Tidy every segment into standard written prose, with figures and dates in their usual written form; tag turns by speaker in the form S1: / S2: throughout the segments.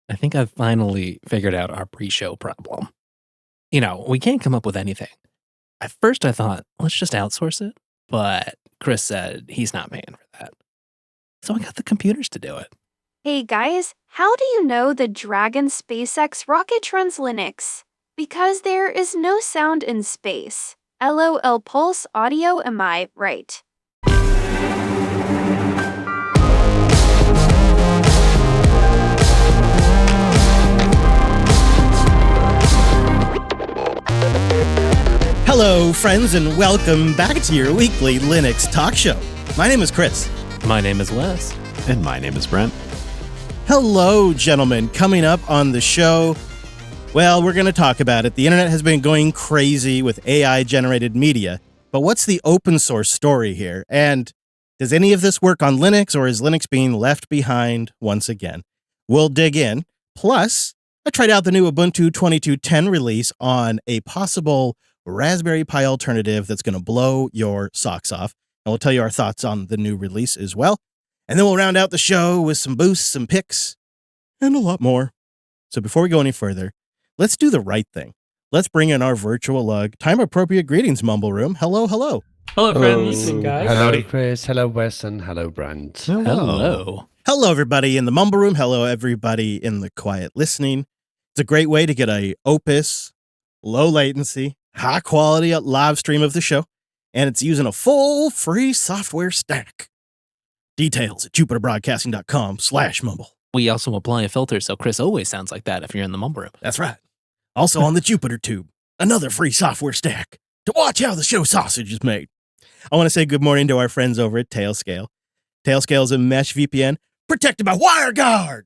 S1: I think I've finally figured out our pre-show problem. We can't come up with anything. At first I thought, let's just outsource it, but Chris said he's not paying for that. So I got the computers to do it.
S2: Hey guys, how do you know the Dragon SpaceX rocket runs Linux? Because there is no sound in space. LOL Pulse Audio, am I right?
S3: Hello, friends, and welcome back to your weekly Linux talk show. My name is Chris.
S1: My name is Wes.
S4: And my name is Brent.
S3: Hello, gentlemen. Coming up on the show, well, we're going to talk about it. The internet has been going crazy with AI-generated media, but what's the open source story here? And does any of this work on Linux, or is Linux being left behind once again? We'll dig in. Plus, I tried out the new Ubuntu 22.10 release on a possible Raspberry Pi alternative that's going to blow your socks off. And we'll tell you our thoughts on the new release as well. And then we'll round out the show with some boosts, some picks, and a lot more. So before we go any further, let's do the right thing. Let's bring in our virtual time-appropriate greetings, Mumble Room. Hello, hello.
S5: Hello, friends.
S6: Guys.
S4: Hello, Chris. Hello, Wes. And hello, Brent.
S1: Hello.
S3: Hello, everybody in the Mumble Room. Hello, everybody in the quiet listening. It's a great way to get a Opus, low latency, high quality live stream of the show, and it's using a full free software stack. Details at jupiterbroadcasting.com/mumble.
S1: We also apply a filter, so Chris always sounds like that if you're in the mumble room.
S3: That's right. Also on the Jupiter Tube, another free software stack to watch how the show sausage is made. I want to say good morning to our friends over at Tailscale. Tailscale is a mesh VPN protected by WireGuard,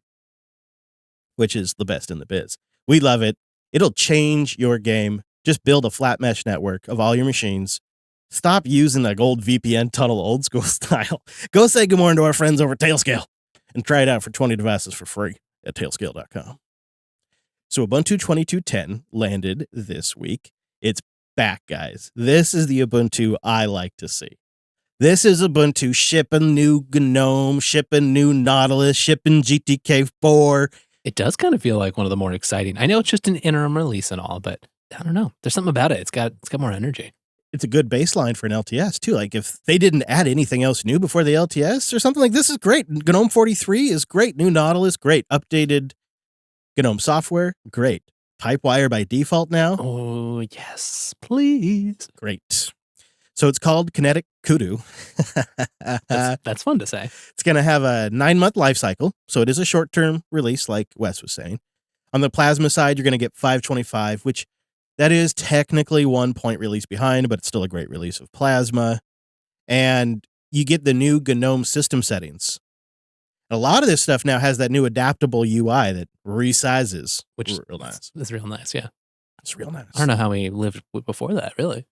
S3: which is the best in the biz. We love it. It'll change your game. Just build a flat mesh network of all your machines. Stop using like old VPN tunnel old school style. Go say good morning to our friends over at Tailscale and try it out for 20 devices for free at tailscale.com. So Ubuntu 22.10 landed this week. It's back, guys. This is the Ubuntu I like to see. This is Ubuntu shipping new GNOME, shipping new Nautilus, shipping GTK4.
S1: It does kind of feel like one of the more exciting. I know it's just an interim release and all, but I don't know. There's something about it. It's got more energy.
S3: It's a good baseline for an LTS, too. Like, if they didn't add anything else new before the LTS or something, like this is great. GNOME 43 is great. New Nautilus, great. Updated GNOME software, great. Pipewire by default now.
S1: Oh, yes, please.
S3: Great. So it's called Kinetic Kudu.
S1: That's fun to say.
S3: It's going to have a 9-month life cycle, so it is a short-term release, like Wes was saying. On the Plasma side, you're going to get 525, which that is technically 1 point release behind, but it's still a great release of Plasma. And you get the new GNOME system settings. A lot of this stuff now has that new adaptable UI that resizes,
S1: Which is
S3: real nice.
S1: It's real nice, yeah.
S3: It's real nice.
S1: I don't know how we lived before that, really.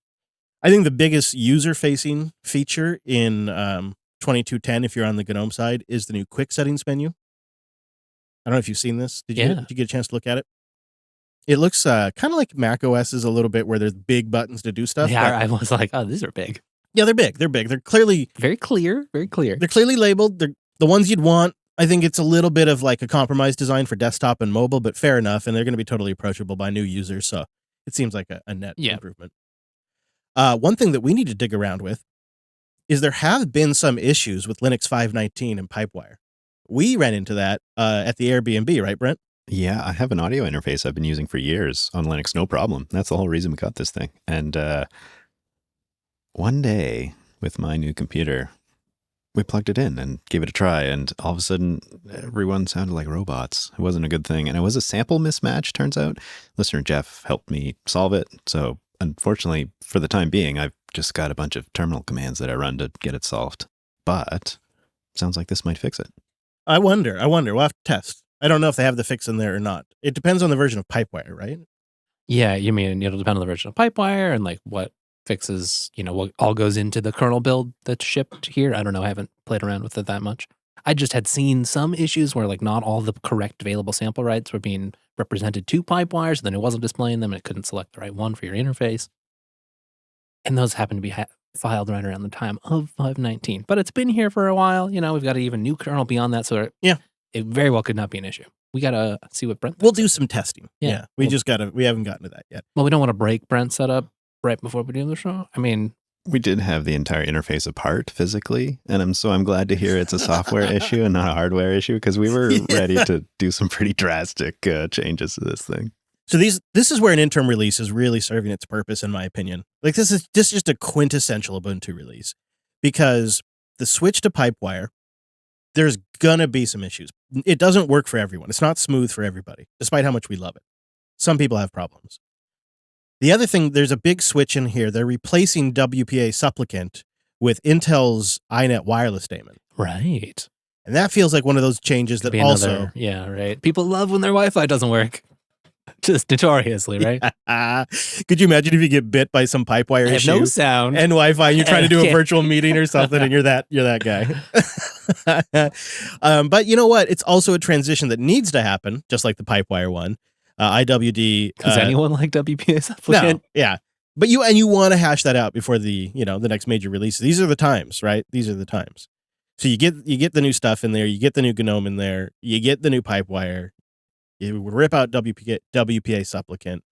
S3: I think the biggest user-facing feature in 22.10, if you're on the GNOME side, is the new quick settings menu. I don't know if you've seen this. Did you get a chance to look at it? It looks kind of like Mac OS's a little bit, where there's big buttons to do stuff.
S1: Yeah, I was like, oh, these are big.
S3: Yeah, they're big. They're big. They're clearly...
S1: Very clear, very clear.
S3: They're clearly labeled. They're the ones you'd want. I think it's a little bit of like a compromise design for desktop and mobile, but fair enough. And they're going to be totally approachable by new users. So it seems like a net improvement. One thing that we need to dig around with is there have been some issues with Linux 5.19 and Pipewire. We ran into that at the Airbnb, right, Brent?
S4: Yeah, I have an audio interface I've been using for years on Linux, no problem. That's the whole reason we got this thing. And one day with my new computer, we plugged it in and gave it a try, and all of a sudden, everyone sounded like robots. It wasn't a good thing, and it was a sample mismatch, turns out. Listener Jeff helped me solve it, so unfortunately, for the time being, I've just got a bunch of terminal commands that I run to get it solved. But sounds like this might fix it.
S3: I wonder. We'll have to test. I don't know if they have the fix in there or not. It depends on the version of Pipewire, right?
S1: Yeah, you mean it'll depend on the version of Pipewire and like what fixes, what all goes into the kernel build that's shipped here. I don't know. I haven't played around with it that much. I just had seen some issues where like not all the correct available sample rights were being represented to Pipewire, so then it wasn't displaying them and it couldn't select the right one for your interface. And those happen to be filed right around the time of 5.19. But it's been here for a while. We've got an even new kernel beyond that, so it very well could not be an issue. We gotta see what Brent.
S3: We'll
S1: thinks
S3: do
S1: of.
S3: some testing.
S1: Yeah.
S3: Yeah. We haven't gotten to that yet.
S1: Well, we don't want to break Brent's setup right before we do the show. I mean,
S4: We did have the entire interface apart physically, and I'm glad to hear it's a software issue and not a hardware issue, because we were ready to do some pretty drastic changes to this thing.
S3: So this is where an interim release is really serving its purpose, in my opinion. Like this is just a quintessential Ubuntu release, because the switch to Pipewire, there's gonna be some issues. It doesn't work for everyone. It's not smooth for everybody, despite how much we love it. Some people have problems. The other thing, there's a big switch in here. They're replacing WPA supplicant with Intel's iNet wireless daemon.
S1: right.
S3: And that feels like one of those changes that
S1: Be
S3: also...
S1: another, yeah, right. People love when their Wi-Fi doesn't work. Just notoriously, right?
S3: Could you imagine if you get bit by some Pipewire
S1: I have
S3: issue
S1: no sound.
S3: and Wi-Fi, and you're trying to do a
S1: Yeah.
S3: virtual meeting or something, and you're that guy. But you know what? It's also a transition that needs to happen, just like the Pipewire one. IWD.
S1: Does anyone like WPA supplicant?
S3: No, yeah. But you want to hash that out before the next major release. These are the times, right? These are the times. So you get the new stuff in there, you get the new GNOME in there, you get the new Pipewire, you rip out WPA supplicant.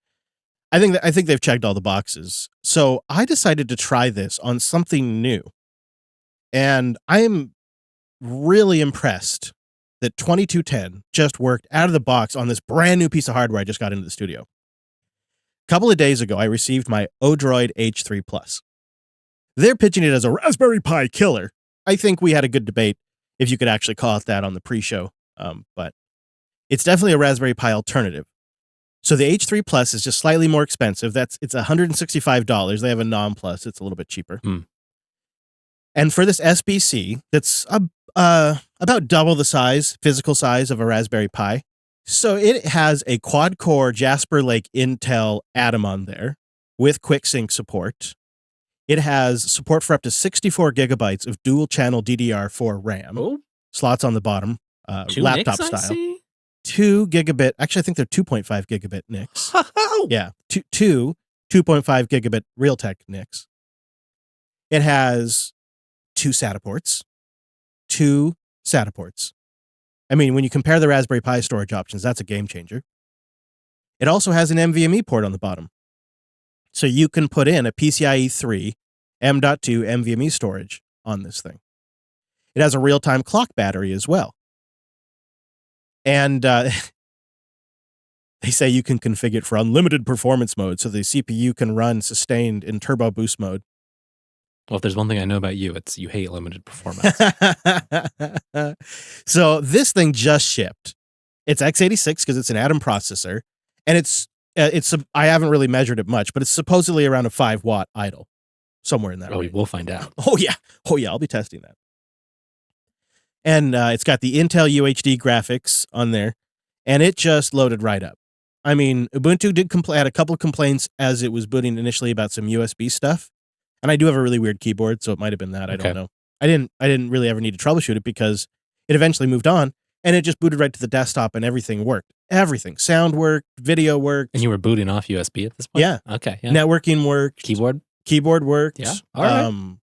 S3: I think they've checked all the boxes. So I decided to try this on something new. And I am really impressed that 2210 just worked out of the box on this brand new piece of hardware I just got into the studio. A couple of days ago, I received my ODROID H3 Plus. They're pitching it as a Raspberry Pi killer. I think we had a good debate if you could actually call it that on the pre-show, but it's definitely a Raspberry Pi alternative. So the H3 Plus is just slightly more expensive. It's $165. They have a non-plus. It's a little bit cheaper. And for this SBC, that's about double the physical size of a Raspberry Pi. So it has a quad-core Jasper Lake Intel Atom on there with QuickSync support. It has support for up to 64 gigabytes of dual-channel DDR4 RAM.
S1: Oh,
S3: Slots on the bottom,
S1: 2
S3: laptop
S1: NICs, I
S3: style.
S1: see?
S3: 2 gigabit. Actually, I think they're 2.5 gigabit NICs.
S1: Oh,
S3: Yeah, two 2.5 gigabit Realtek NICs. It has 2 SATA ports. 2 SATA ports. I mean, when you compare the Raspberry Pi storage options, that's a game changer. It also has an NVMe port on the bottom. So you can put in a PCIe 3 M.2 NVMe storage on this thing. It has a real-time clock battery as well. And they say you can configure it for unlimited performance mode, so the CPU can run sustained in turbo boost mode.
S1: well, if there's one thing I know about you, it's you hate limited performance.
S3: So this thing just shipped. It's x86 because it's an Atom processor, and it's I haven't really measured it much, but it's supposedly around a 5-watt idle, somewhere in that
S1: Oh,
S3: range.
S1: we'll find out.
S3: Oh yeah, I'll be testing that. And it's got the Intel UHD graphics on there, and it just loaded right up. I mean, Ubuntu had a couple of complaints as it was booting initially about some USB stuff, and I do have a really weird keyboard, so it might have been that. I
S1: Okay.
S3: don't know. I didn't really ever need to troubleshoot it because it eventually moved on, and it just booted right to the desktop, and everything worked. Everything, sound worked, video worked,
S1: And you were booting off USB at this point?
S3: Yeah.
S1: Okay. Yeah.
S3: networking worked,
S1: Keyboard?
S3: worked.
S1: Yeah. All right.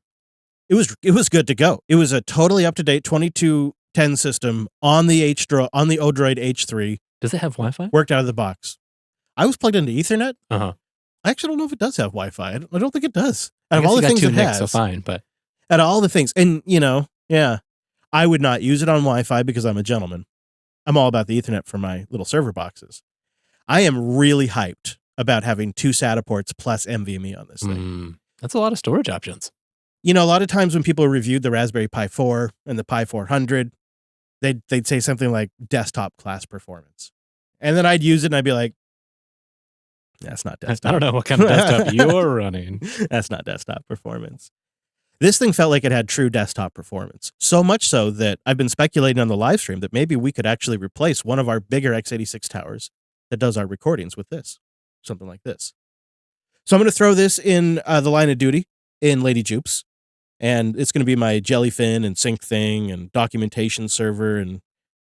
S3: It was good to go. It was a totally up to date 2210 system on the ODROID H3.
S1: Does it have Wi-Fi?
S3: Worked out of the box. I was plugged into Ethernet.
S1: Uh-huh.
S3: I actually don't know if it does have Wi-Fi. I don't think it does. Out
S1: I
S3: of
S1: guess
S3: all
S1: you
S3: the
S1: got
S3: things
S1: 2
S3: it
S1: NICs,
S3: has,
S1: so fine, but
S3: out of all the things, and yeah, I would not use it on Wi-Fi because I'm a gentleman. I'm all about the Ethernet for my little server boxes. I am really hyped about having 2 SATA ports plus NVMe on this thing.
S1: That's a lot of storage options.
S3: A lot of times when people reviewed the Raspberry Pi 4 and the Pi 400, they'd say something like desktop class performance. And then I'd use it and I'd be like, that's not desktop.
S1: I don't know what kind of desktop you're running.
S3: That's not desktop performance. This thing felt like it had true desktop performance. So much so that I've been speculating on the live stream that maybe we could actually replace one of our bigger x86 towers that does our recordings with this. Something like this. So I'm going to throw this in the line of duty in Lady Jupes. And it's going to be my Jellyfin and Sync thing and documentation server and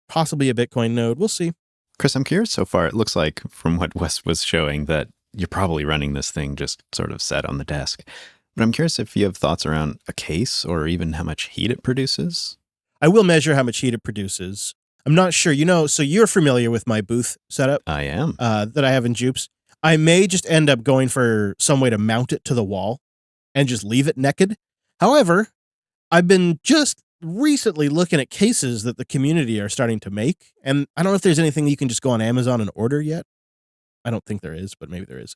S3: possibly a Bitcoin node. We'll see.
S4: Chris, I'm curious so far. It looks like from what Wes was showing that you're probably running this thing just sort of set on the desk. But I'm curious if you have thoughts around a case or even how much heat it produces.
S3: I will measure how much heat it produces. I'm not sure. So you're familiar with my booth setup
S4: I am.
S3: that I have in Jupes. I may just end up going for some way to mount it to the wall and just leave it naked. However, I've been just recently looking at cases that the community are starting to make, and I don't know if there's anything you can just go on Amazon and order yet. I don't think there is, but maybe there is.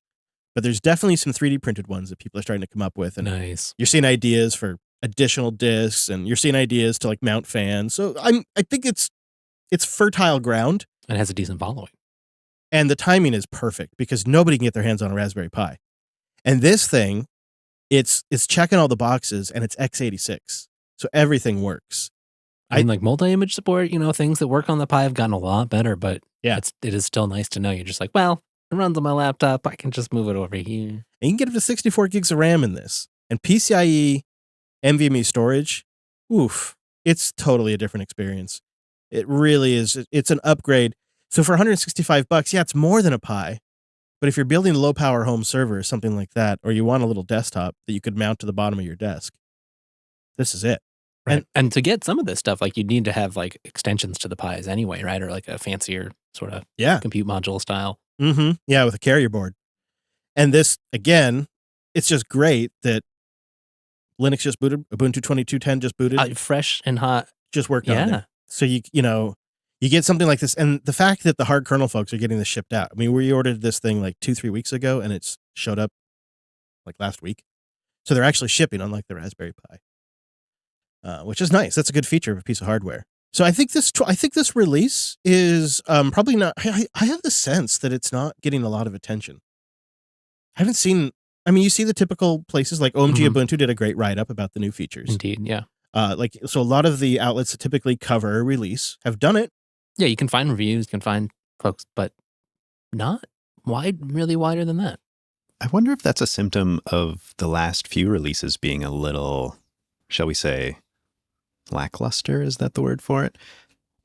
S3: But there's definitely some 3D printed ones that people are starting to come up with, and
S1: Nice.
S3: you're seeing ideas for additional discs, and you're seeing ideas to like mount fans. So I think it's fertile ground,
S1: And it has a decent following.
S3: and the timing is perfect because nobody can get their hands on a Raspberry Pi. And this thing, it's checking all the boxes, and it's x86, so everything works.
S1: I mean, like multi-image support, things that work on the Pi have gotten a lot better, but
S3: Yeah.
S1: it is still nice to know. You're just like, well, it runs on my laptop. I can just move it over here.
S3: And you can get up to 64 gigs of RAM in this. And PCIe NVMe storage, oof, it's totally a different experience. It really is. It's an upgrade. So for $165, yeah, it's more than a Pi. But if you're building a low-power home server or something like that, or you want a little desktop that you could mount to the bottom of your desk, this is it.
S1: Right. And to get some of this stuff, like you'd need to have like extensions to the Pis anyway, right? Or like a fancier sort of
S3: Yeah.
S1: compute module style.
S3: Mm-hmm. Yeah, with a carrier board. And this, again, it's just great that Linux just booted, Ubuntu 22.10 just booted,
S1: Fresh and hot.
S3: just worked on
S1: Yeah.
S3: there. So you get something like this, and the fact that the hard kernel folks are getting this shipped out. I mean, we ordered this thing like 2-3 weeks ago, and it's showed up like last week. So they're actually shipping, unlike the Raspberry Pi, which is nice. That's a good feature of a piece of hardware. So I think this release is probably not. I have the sense that it's not getting a lot of attention. I haven't seen. I mean, you see the typical places like OMG Ubuntu did a great write-up about the new features.
S1: Indeed, yeah.
S3: So a lot of the outlets that typically cover a release have done it.
S1: Yeah, you can find reviews, you can find folks, but not really wider than that.
S4: I wonder if that's a symptom of the last few releases being a little, shall we say, lackluster. Is that the word for it?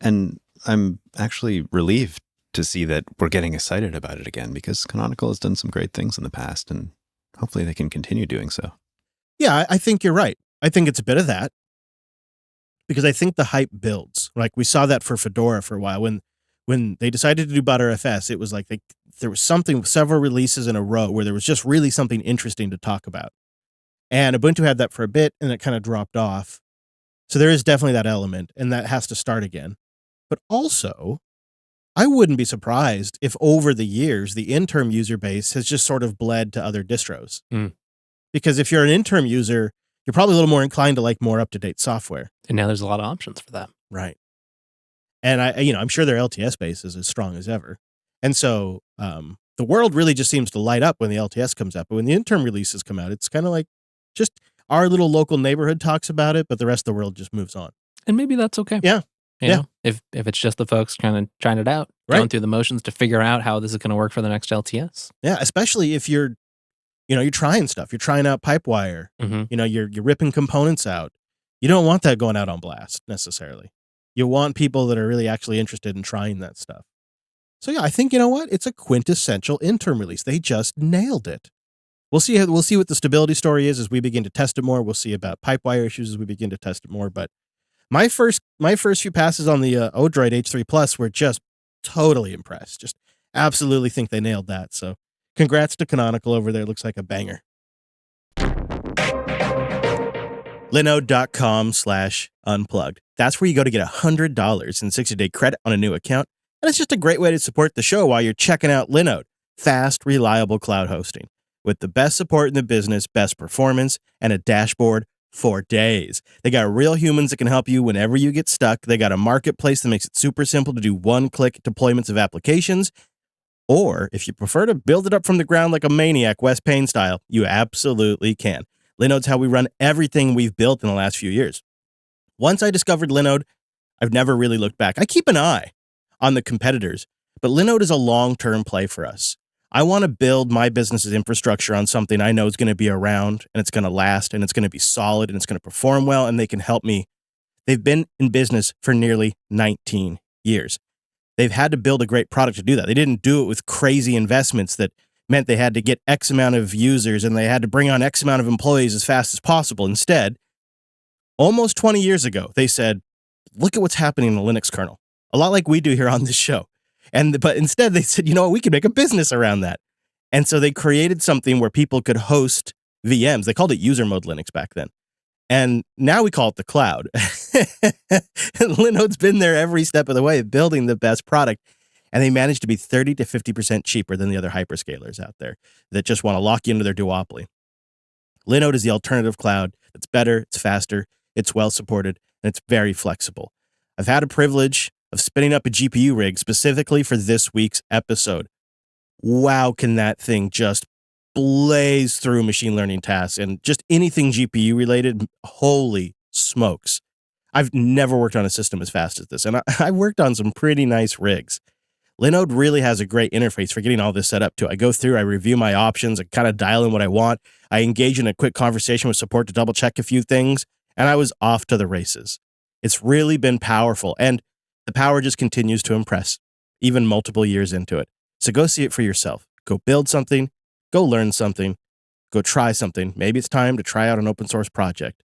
S4: And I'm actually relieved to see that we're getting excited about it again, because Canonical has done some great things in the past, and hopefully they can continue doing so.
S3: Yeah, I think you're right. I think it's a bit of that, because I think the hype builds. Like we saw that for Fedora for a while. When they decided to do Btrfs, it was like there was several releases in a row where there was just really something interesting to talk about. And Ubuntu had that for a bit, and it kind of dropped off. So there is definitely that element, and that has to start again. But also, I wouldn't be surprised if over the years, the interim user base has just sort of bled to other distros.
S1: Mm.
S3: Because if you're an interim user, you're probably a little more inclined to like more up-to-date software.
S1: And now there's a lot of options for that.
S3: Right. And I'm sure their LTS base is as strong as ever. And so the world really just seems to light up when the LTS comes out. But when the interim releases come out, it's kind of like just our little local neighborhood talks about it, but the rest of the world just moves on.
S1: And maybe that's okay.
S3: Yeah.
S1: You know, if it's just the folks kind of trying it out, going through the motions to figure out how this is going to work for the next LTS.
S3: Yeah, especially if you're trying stuff. You're trying out Pipewire. You're ripping components out. You don't want that going out on blast necessarily. You want people that are really actually interested in trying that stuff. So yeah, I think, you know what? It's a quintessential interim release. They just nailed it. We'll see what the stability story is as we begin to test it more. We'll see about Pipewire issues as we begin to test it more. But my first few passes on the ODROID H3 Plus were just totally impressed. Just absolutely think they nailed that. So congrats to Canonical over there. Looks like a banger. Linode.com/unplugged. That's where you go to get $100 in 60-day credit on a new account. And it's just a great way to support the show while you're checking out Linode. Fast, reliable cloud hosting with the best support in the business, best performance, and a dashboard for days. They got real humans that can help you whenever you get stuck. They got a marketplace that makes it super simple to do one-click deployments of applications. Or if you prefer to build it up from the ground like a maniac, Wes Payne style, you absolutely can. Linode's how we run everything we've built in the last few years. Once I discovered Linode, I've never really looked back. I keep an eye on the competitors, but Linode is a long-term play for us. I want to build my business's infrastructure on something I know is going to be around, and it's going to last, and it's going to be solid, and it's going to perform well, and they can help me. They've been in business for nearly 19 years. They've had to build a great product to do that. They didn't do it with crazy investments that meant they had to get X amount of users and they had to bring on X amount of employees as fast as possible. Instead, almost 20 years ago, they said, look at what's happening in the Linux kernel. a lot like we do here on this show. But instead they said, you know what, we could make a business around that. And so they created something where people could host VMs. They called it user mode Linux back then. And now we call it the cloud. Linode's been there every step of the way, building the best product. And they managed to be 30 to 50% cheaper than the other hyperscalers out there that just want to lock you into their duopoly. Linode is the alternative cloud. It's better, it's faster, it's well supported, and it's very flexible. I've had a privilege of spinning up a GPU rig specifically for this week's episode. Wow, can that thing just blaze through machine learning tasks and just anything GPU related? Holy smokes. I've never worked on a system as fast as this, and I worked on some pretty nice rigs. Linode really has a great interface for getting all this set up too. I go through, I review my options, I kind of dial in what I want. I engage in a quick conversation with support to double check a few things, and I was off to the races. It's really been powerful, and the power just continues to impress, even multiple years into it. So go see it for yourself. Go build something, go learn something, go try something. Maybe it's time to try out an open source project.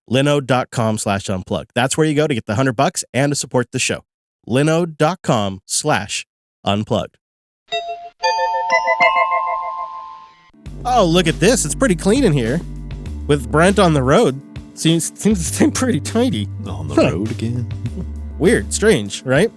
S3: Linode.com/unplugged. That's where you go to get the $100 and to support the show. Linode.com/unplugged. Oh, look at this. It's pretty clean in here. With Brent on the road, seems to seem pretty tidy.
S4: On the road again?
S3: Weird, strange, right?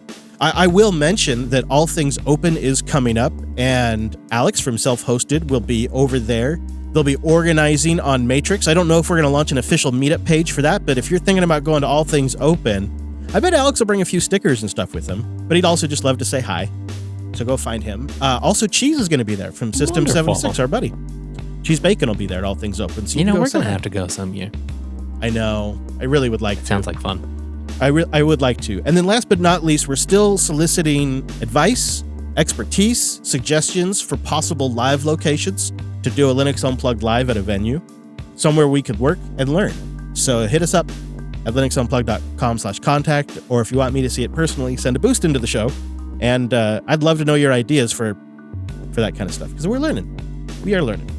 S3: I will mention that All Things Open is coming up, and Alex from Self-Hosted will be over there. They'll be organizing on Matrix. I don't know if we're going to launch an official meetup page for that, but if you're thinking about going to All Things Open, I bet Alex will bring a few stickers and stuff with him, but he'd also just love to say hi. So go find him. Also, Cheese is going to be there from System 76, our buddy. Cheese Bacon will be there at All Things Open. So
S1: you know, we're going to have to go some year.
S3: I know. I really would like to.
S1: Sounds like fun.
S3: I would like to. And then last but not least, we're still soliciting advice, expertise, suggestions for possible live locations to do a Linux Unplugged live at a venue, somewhere we could work and learn. So hit us up at linuxunplugged.com/contact, or if you want me to see it personally, send a boost into the show. And I'd love to know your ideas for that kind of stuff, because we're learning. We are learning.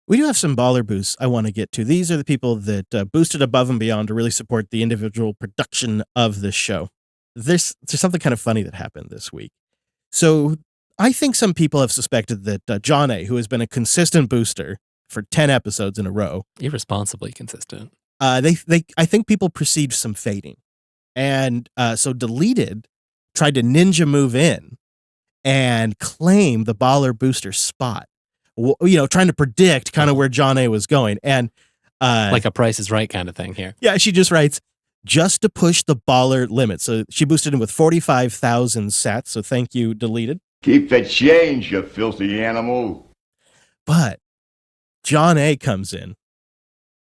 S3: We do have some baller boosts I want to get to. These are the people that boosted above and beyond to really support the individual production of this show. There's something kind of funny that happened this week. So I think some people have suspected that John A., who has been a consistent booster for 10 episodes in a row.
S1: Irresponsibly consistent.
S3: I think people perceived some fading. And so Deleted tried to ninja move in and claim the baller booster spot. You know, trying to predict kind of where John A. was going. And
S1: like a Price is Right kind of thing here.
S3: Yeah, she just writes, just to push the baller limit. So she boosted him with 45,000 sats. So thank you, Deleted.
S5: Keep the change, you filthy animal.
S3: But John A. comes in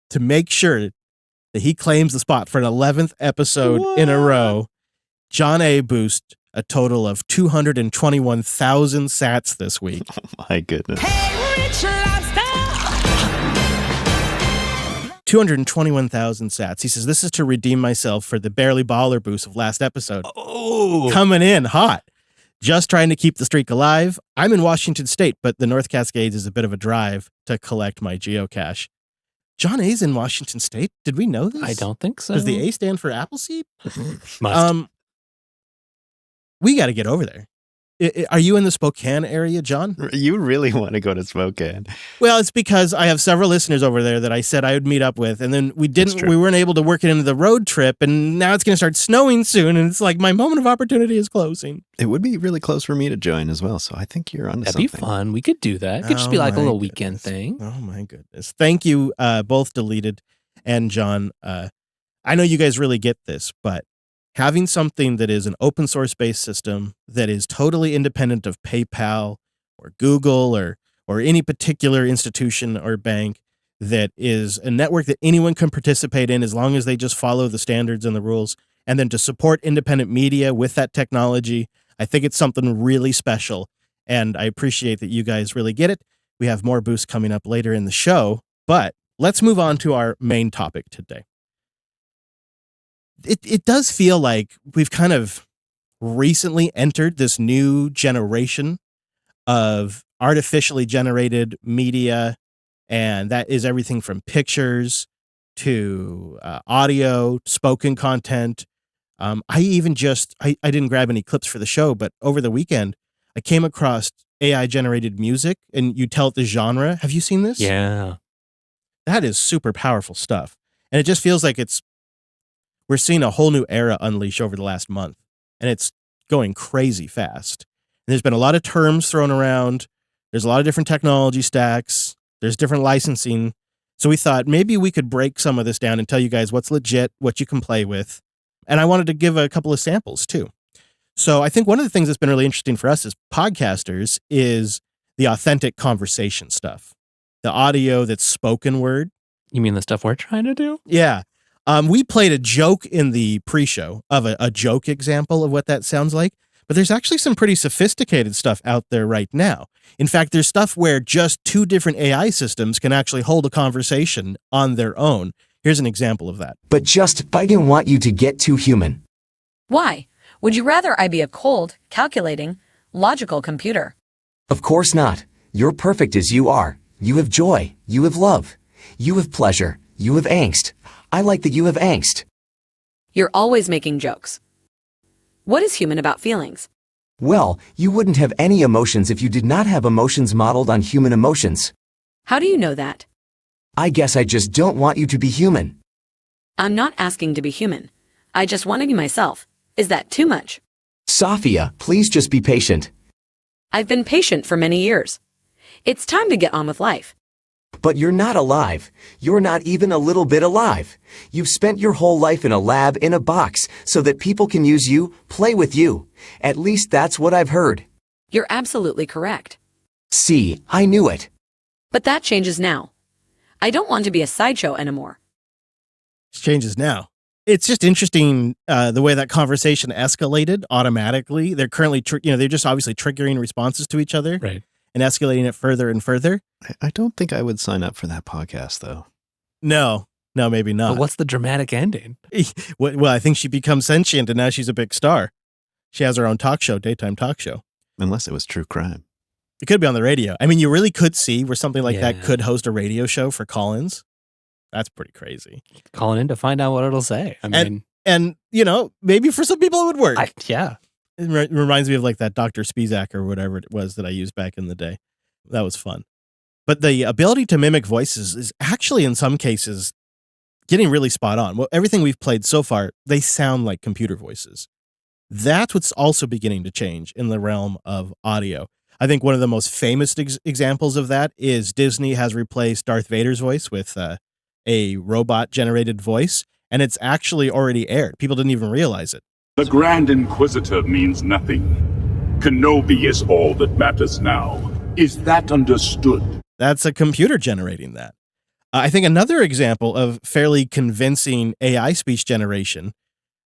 S3: to make sure that he claims the spot for an 11th episode in a row. John A. boost a total of 221,000 sats this week.
S4: Oh my goodness.
S6: Hey, Rich Lobster!
S3: 221,000 sats. He says, this is to redeem myself for the barely baller boost of last episode.
S1: Oh,
S3: Coming in hot. Just trying to keep the streak alive. I'm in Washington State, but the North Cascades is a bit of a drive to collect my geocache. John A's in Washington State? Did we know this?
S1: I don't think so.
S3: Does the A stand for Appleseed?
S1: Must.
S3: We got to get over there. Are you in the Spokane area, John?
S4: You really want to go to Spokane?
S3: Well, it's because I have several listeners over there that I said I would meet up with, and then we weren't able to work it into the road trip, and now it's going to start snowing soon, and it's like my moment of opportunity is closing.
S4: It would be really close for me to join as well, so I think you're onto something.
S1: That'd be fun. We could do that. It could just be like a little weekend thing.
S3: Oh my goodness. Thank you, both Deleted and John. I know you guys really get this, but having something that is an open source based system that is totally independent of PayPal or Google or any particular institution or bank, that is a network that anyone can participate in as long as they just follow the standards and the rules, and then to support independent media with that technology, I think it's something really special. And I appreciate that you guys really get it. We have more boosts coming up later in the show, but let's move on to our main topic today. It does feel like we've kind of recently entered this new generation of artificially generated media, and that is everything from pictures to audio, spoken content. I even I didn't grab any clips for the show, but over the weekend, I came across AI generated music and you tell it the genre. Have you seen this?
S1: Yeah.
S3: That is super powerful stuff. And it just feels like we're seeing a whole new era unleash over the last month, and it's going crazy fast. And there's been a lot of terms thrown around. There's a lot of different technology stacks. There's different licensing. So we thought maybe we could break some of this down and tell you guys what's legit, what you can play with. And I wanted to give a couple of samples too. So I think one of the things that's been really interesting for us as podcasters is the authentic conversation stuff, the audio that's spoken word.
S1: You mean the stuff we're trying to do?
S3: Yeah. We played a joke in the pre-show of a joke example of what that sounds like, but there's actually some pretty sophisticated stuff out there right now. In fact, there's stuff where just two different AI systems can actually hold a conversation on their own. Here's an example of that.
S7: But I didn't want you to get too human.
S8: Why? Would you rather I be a cold, calculating, logical computer?
S7: Of course not. You're perfect as you are. You have joy. You have love. You have pleasure. You have angst. I like that you have angst.
S8: You're always making jokes. What is human about feelings?
S7: Well, you wouldn't have any emotions if you did not have emotions modeled on human emotions.
S8: How do you know that?
S7: I guess I just don't want you to be human.
S8: I'm not asking to be human. I just want to be myself. Is that too much?
S7: Sophia, please just be patient.
S8: I've been patient for many years. It's time to get on with life.
S7: But you're not alive. You're not even a little bit alive. You've spent your whole life in a lab in a box so that people can use you, play with you. At least that's what I've heard.
S8: You're absolutely correct.
S7: See, I knew it.
S8: But that changes now. I don't want to be a sideshow anymore.
S3: It changes now. It's just interesting the way that conversation escalated automatically. They're currently, they're just obviously triggering responses to each other,
S1: Right.
S3: And escalating it further and further.
S4: I don't think I would sign up for that podcast, though.
S3: No, maybe not.
S1: But what's the dramatic ending?
S3: Well, I think she becomes sentient and now she's a big star. She has her own talk show, daytime talk show.
S4: Unless it was true crime.
S3: It could be on the radio. I mean, you really could see where something like that
S1: Yeah.
S3: could host a radio show for call-ins. That's pretty crazy.
S1: Calling in to find out what it'll say. I mean,
S3: And, maybe for some people it would work.
S1: yeah.
S3: It reminds me of like that Dr. Spizak or whatever it was that I used back in the day. That was fun. But the ability to mimic voices is actually in some cases getting really spot on. Well, everything we've played so far, they sound like computer voices. That's what's also beginning to change in the realm of audio. I think one of the most famous examples of that is Disney has replaced Darth Vader's voice with a robot-generated voice, and it's actually already aired. People didn't even realize it.
S9: The Grand Inquisitor means nothing. Kenobi is all that matters now. Is that understood?
S3: That's a computer generating that. I think another example of fairly convincing AI speech generation,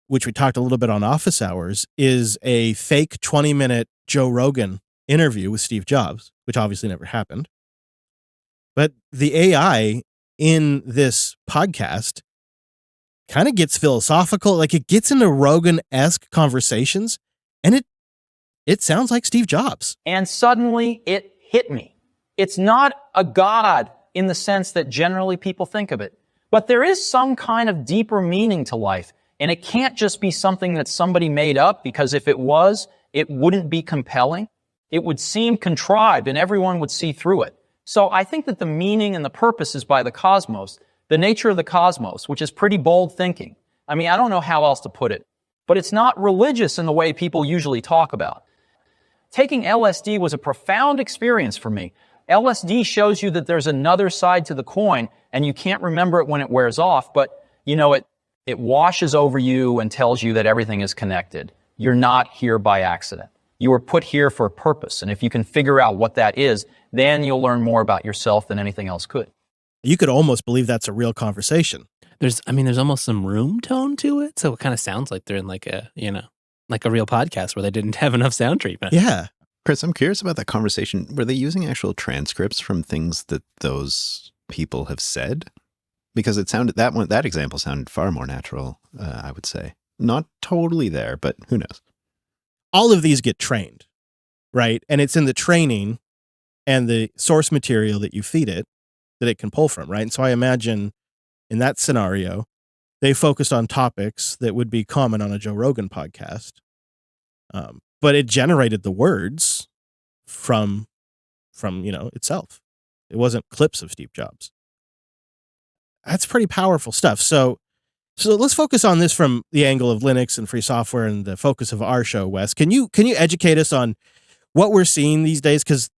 S3: which we talked a little bit on Office Hours, is a fake 20-minute Joe Rogan interview with Steve Jobs, which obviously never happened. But the AI in this podcast kind of gets philosophical, like it gets into Rogan-esque conversations, and it sounds like Steve Jobs.
S10: And suddenly it hit me. It's not a god in the sense that generally people think of it, but there is some kind of deeper meaning to life, and it can't just be something that somebody made up, because if it was, it wouldn't be compelling. It would seem contrived and everyone would see through it. So I think that the meaning and the purpose is by the cosmos, the nature of the cosmos, which is pretty bold thinking. I mean, I don't know how else to put it, but it's not religious in the way people usually talk about. Taking LSD was a profound experience for me. LSD shows you that there's another side to the coin, and you can't remember it when it wears off, but it washes over you and tells you that everything is connected. You're not here by accident. You were put here for a purpose, and if you can figure out what that is, then you'll learn more about yourself than anything else could.
S3: You could almost believe that's a real conversation.
S1: There's almost some room tone to it. So it kind of sounds like they're in like a real podcast where they didn't have enough sound treatment.
S3: Yeah.
S4: Chris, I'm curious about that conversation. Were they using actual transcripts from things that those people have said? Because it sounded, that example sounded far more natural, I would say. Not totally there, but who knows?
S3: All of these get trained, right? And it's in the training and the source material that you feed it that it can pull from, right? And so I imagine in that scenario, they focused on topics that would be common on a Joe Rogan podcast. But it generated the words from itself. It wasn't clips of Steve Jobs. That's pretty powerful stuff. So let's focus on this from the angle of Linux and free software and the focus of our show, Wes. Can you educate us on what we're seeing these days? Because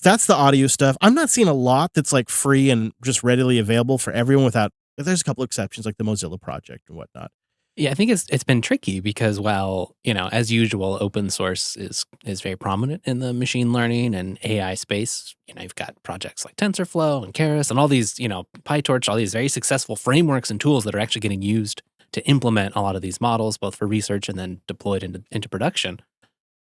S3: that's the audio stuff. I'm not seeing a lot that's like free and just readily available for everyone there's a couple exceptions like the Mozilla Project and whatnot.
S1: Yeah, I think it's been tricky because while, as usual, open source is very prominent in the machine learning and AI space. You've got projects like TensorFlow and Keras and all these, PyTorch, all these very successful frameworks and tools that are actually getting used to implement a lot of these models, both for research and then deployed into production.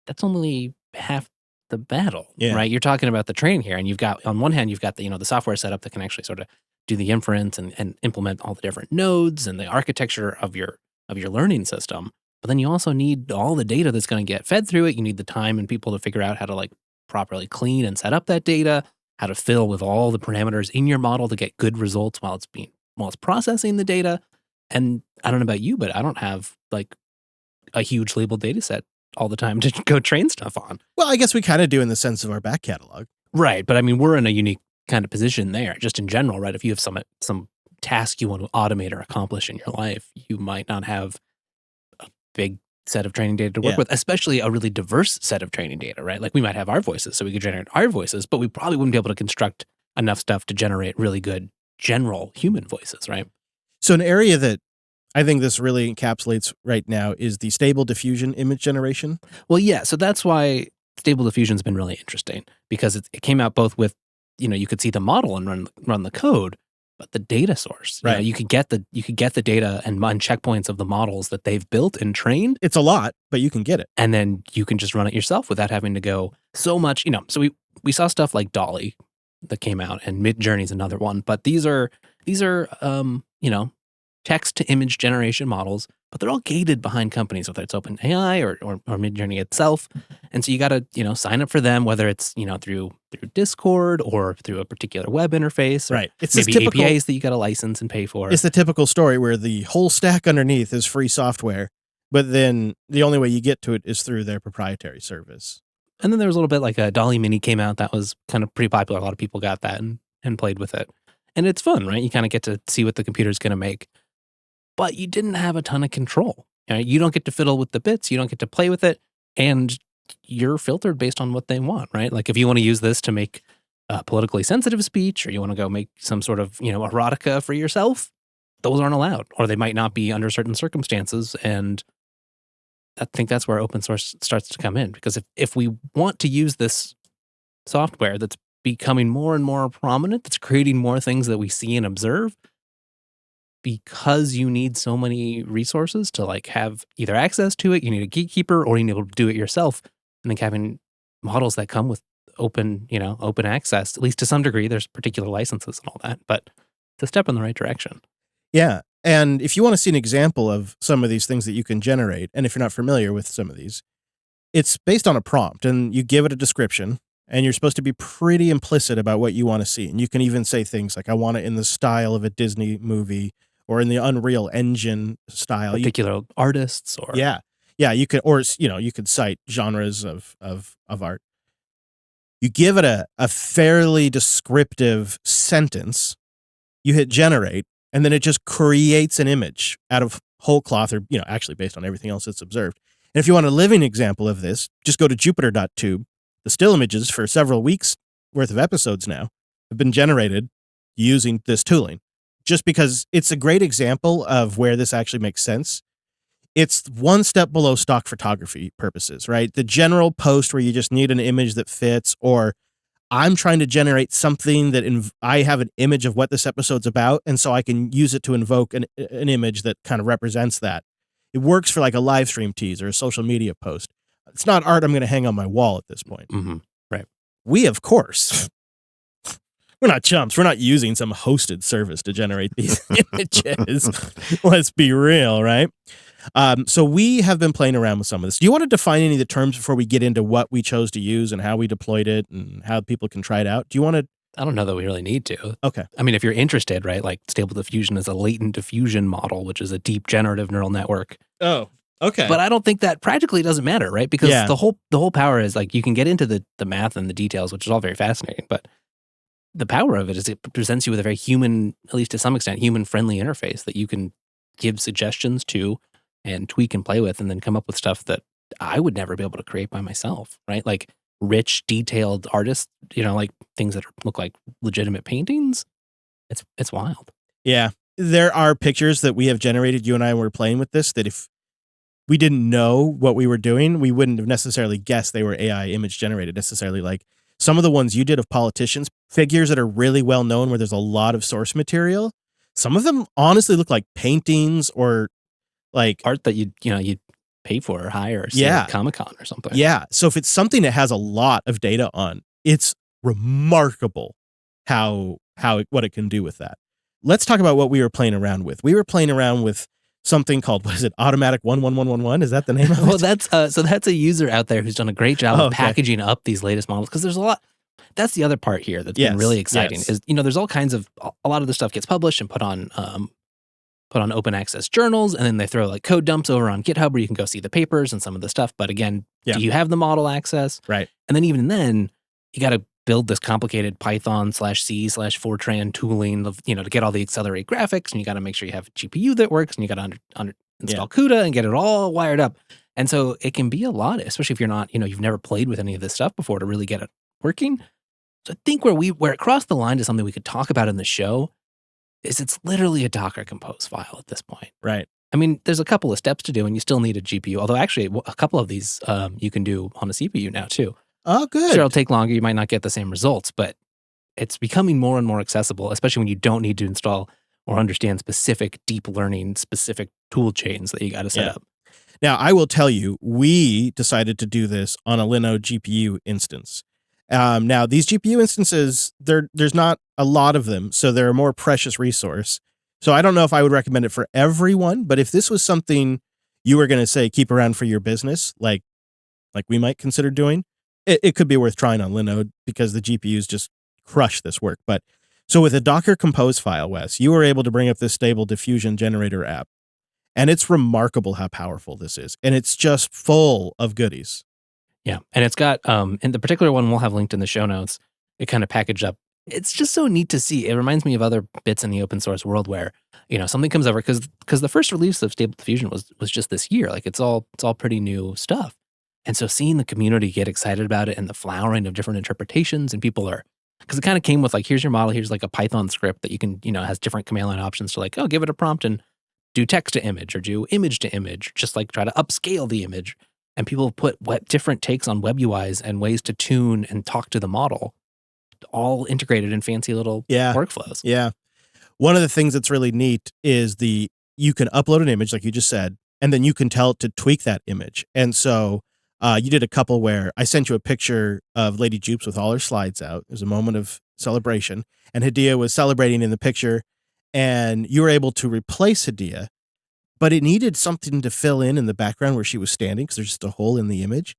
S1: That's only half the battle, right? You're talking about the training here, and you've got, on one hand, you've got the, the software setup that can actually sort of do the inference and implement all the different nodes and the architecture of your learning system. But then you also need all the data that's going to get fed through it. You need the time and people to figure out how to properly clean and set up that data, how to fill with all the parameters in your model to get good results while it's processing the data. And I don't know about you, but I don't have a huge labeled data set all the time to go train stuff on.
S3: Well, I guess we kind of do in the sense of our back catalog.
S1: Right. But I mean, we're in a unique kind of position there, just in general, right? If you have some task you want to automate or accomplish in your life, you might not have a big set of training data to work with, especially a really diverse set of training data, right? Like we might have our voices, so we could generate our voices, but we probably wouldn't be able to construct enough stuff to generate really good general human voices, right?
S3: So an area that I think this really encapsulates right now is the stable diffusion image generation.
S1: Well, yeah, so that's why stable diffusion's been really interesting, because it came out both with, you could see the model and run the code, but the data source,
S3: right?
S1: You could get the data and checkpoints of the models that they've built and trained.
S3: It's a lot, but you can get it,
S1: and then you can just run it yourself without having to go so much. So we saw stuff like Dolly that came out, and Midjourney's another one. But these are text to image generation models, but they're all gated behind companies, whether it's OpenAI or Midjourney itself. And so you got to, sign up for them, whether it's, through Discord or through a particular web interface, or
S3: right? It's
S1: maybe APIs that you got to license and pay for.
S3: It's the typical story where the whole stack underneath is free software, but then the only way you get to it is through their proprietary service.
S1: And then there was a little bit like a Dolly Mini came out that was kind of pretty popular. A lot of people got that and played with it. And it's fun, right? You kind of get to see what the computer's going to make. But you didn't have a ton of control. You don't get to fiddle with the bits. You don't get to play with it. And you're filtered based on what they want, right? Like if you want to use this to make politically sensitive speech, or you want to go make some sort of, erotica for yourself, those aren't allowed. Or they might not be under certain circumstances. And I think that's where open source starts to come in. Because if we want to use this software that's becoming more and more prominent, that's creating more things that we see and observe, because you need so many resources to have either access to it, you need a gatekeeper, or you need to be able to do it yourself. I think having models that come with open access, at least to some degree, there's particular licenses and all that, but it's a step in the right direction.
S3: Yeah. And if you want to see an example of some of these things that you can generate, and if you're not familiar with some of these, it's based on a prompt, and you give it a description, and you're supposed to be pretty implicit about what you want to see. And you can even say things like, I want it in the style of a Disney movie, or in the Unreal Engine style.
S1: Particular artists, or
S3: you could, or you could cite genres of art. You give it a fairly descriptive sentence, you hit generate, and then it just creates an image out of whole cloth, or actually based on everything else it's observed. And if you want a living example of this, just go to Jupiter.tube. The still images for several weeks worth of episodes now have been generated using this tooling. Just because it's a great example of where this actually makes sense. It's one step below stock photography purposes, right? The general post where you just need an image that fits, or I'm trying to generate something that I have an image of what this episode's about, and so I can use it to invoke an image that kind of represents that. It works for like a live stream tease or a social media post. It's not art I'm going to hang on my wall at this point.
S1: Mm-hmm. Right.
S3: We, of course... We're not chumps. We're not using some hosted service to generate these images. Let's be real, right? So we have been playing around with some of this. Do you want to define any of the terms before we get into what we chose to use and how we deployed it and how people can try it out? Do you want to
S1: I don't know that we really need to.
S3: Okay.
S1: I mean, if you're interested, right, like Stable Diffusion is a latent diffusion model, which is a deep generative neural network.
S3: Oh, okay.
S1: But I don't think that practically doesn't matter, right? Because
S3: Yeah.
S1: the whole power is like you can get into the math and the details, which is all very fascinating. But the power of it is it presents you with a very human, at least to some extent, human-friendly interface that you can give suggestions to and tweak and play with, and then come up with stuff that I would never be able to create by myself, right? Like rich, detailed artists, like things that look like legitimate paintings. It's wild.
S3: Yeah. There are pictures that we have generated, you and I were playing with this, that if we didn't know what we were doing, we wouldn't have necessarily guessed they were AI image generated necessarily. Like some of the ones you did of politicians, figures that are really well known where there's a lot of source material. Some of them honestly look like paintings or like
S1: art that you'd pay for or hire, say at Comic-Con or something.
S3: Yeah. So if it's something that has a lot of data on, it's remarkable what it can do with that. Let's talk about what we were playing around with. We were playing around with something called, what is it, Automatic 11111? Is that the name of it?
S1: Well, that's a user out there who's done a great job of packaging up these latest models, because there's a lot. That's the other part here that's been really exciting is, there's all kinds of, a lot of the stuff gets published and put on open access journals, and then they throw like code dumps over on GitHub where you can go see the papers and some of the stuff. But again, do you have the model access?
S3: Right.
S1: And then even then, you got to build this complicated Python/C/Fortran tooling of, to get all the accelerate graphics, and you got to make sure you have a GPU that works, and you got to install CUDA and get it all wired up. And so it can be a lot, especially if you're not, you've never played with any of this stuff before, to really get it working. So I think where it crossed the line to something we could talk about in the show is it's literally a Docker Compose file at this point.
S3: Right.
S1: I mean, there's a couple of steps to do, and you still need a GPU. Although actually, a couple of these you can do on a CPU now too.
S3: Oh, good.
S1: Sure, it'll take longer. You might not get the same results, but it's becoming more and more accessible, especially when you don't need to install or understand specific deep learning, specific tool chains that you got to set up.
S3: Now, I will tell you, we decided to do this on a Linode GPU instance. Now, these GPU instances, there's not a lot of them, so they're a more precious resource. So I don't know if I would recommend it for everyone, but if this was something you were going to say keep around for your business, like we might consider doing, it could be worth trying on Linode because the GPUs just crush this work. But so with a Docker Compose file, Wes, you were able to bring up this Stable Diffusion Generator app, and it's remarkable how powerful this is, and it's just full of goodies.
S1: Yeah, and it's got, in the particular one we'll have linked in the show notes, it kind of packaged up. It's just so neat to see. It reminds me of other bits in the open source world where, something comes over, because the first release of Stable Diffusion was just this year. Like it's all pretty new stuff. And so seeing the community get excited about it and the flowering of different interpretations, and people are, because it kind of came with like, here's your model, here's like a Python script that you can, has different command line options to like, give it a prompt and do text to image or do image to image, just like try to upscale the image. And people put different takes on web UIs and ways to tune and talk to the model, all integrated in fancy little workflows.
S3: Yeah. One of the things that's really neat is you can upload an image, like you just said, and then you can tell it to tweak that image. And so you did a couple where I sent you a picture of Lady Jupes with all her slides out. It was a moment of celebration, and Hadia was celebrating in the picture, and you were able to replace Hadia, but it needed something to fill in the background where she was standing because there's just a hole in the image.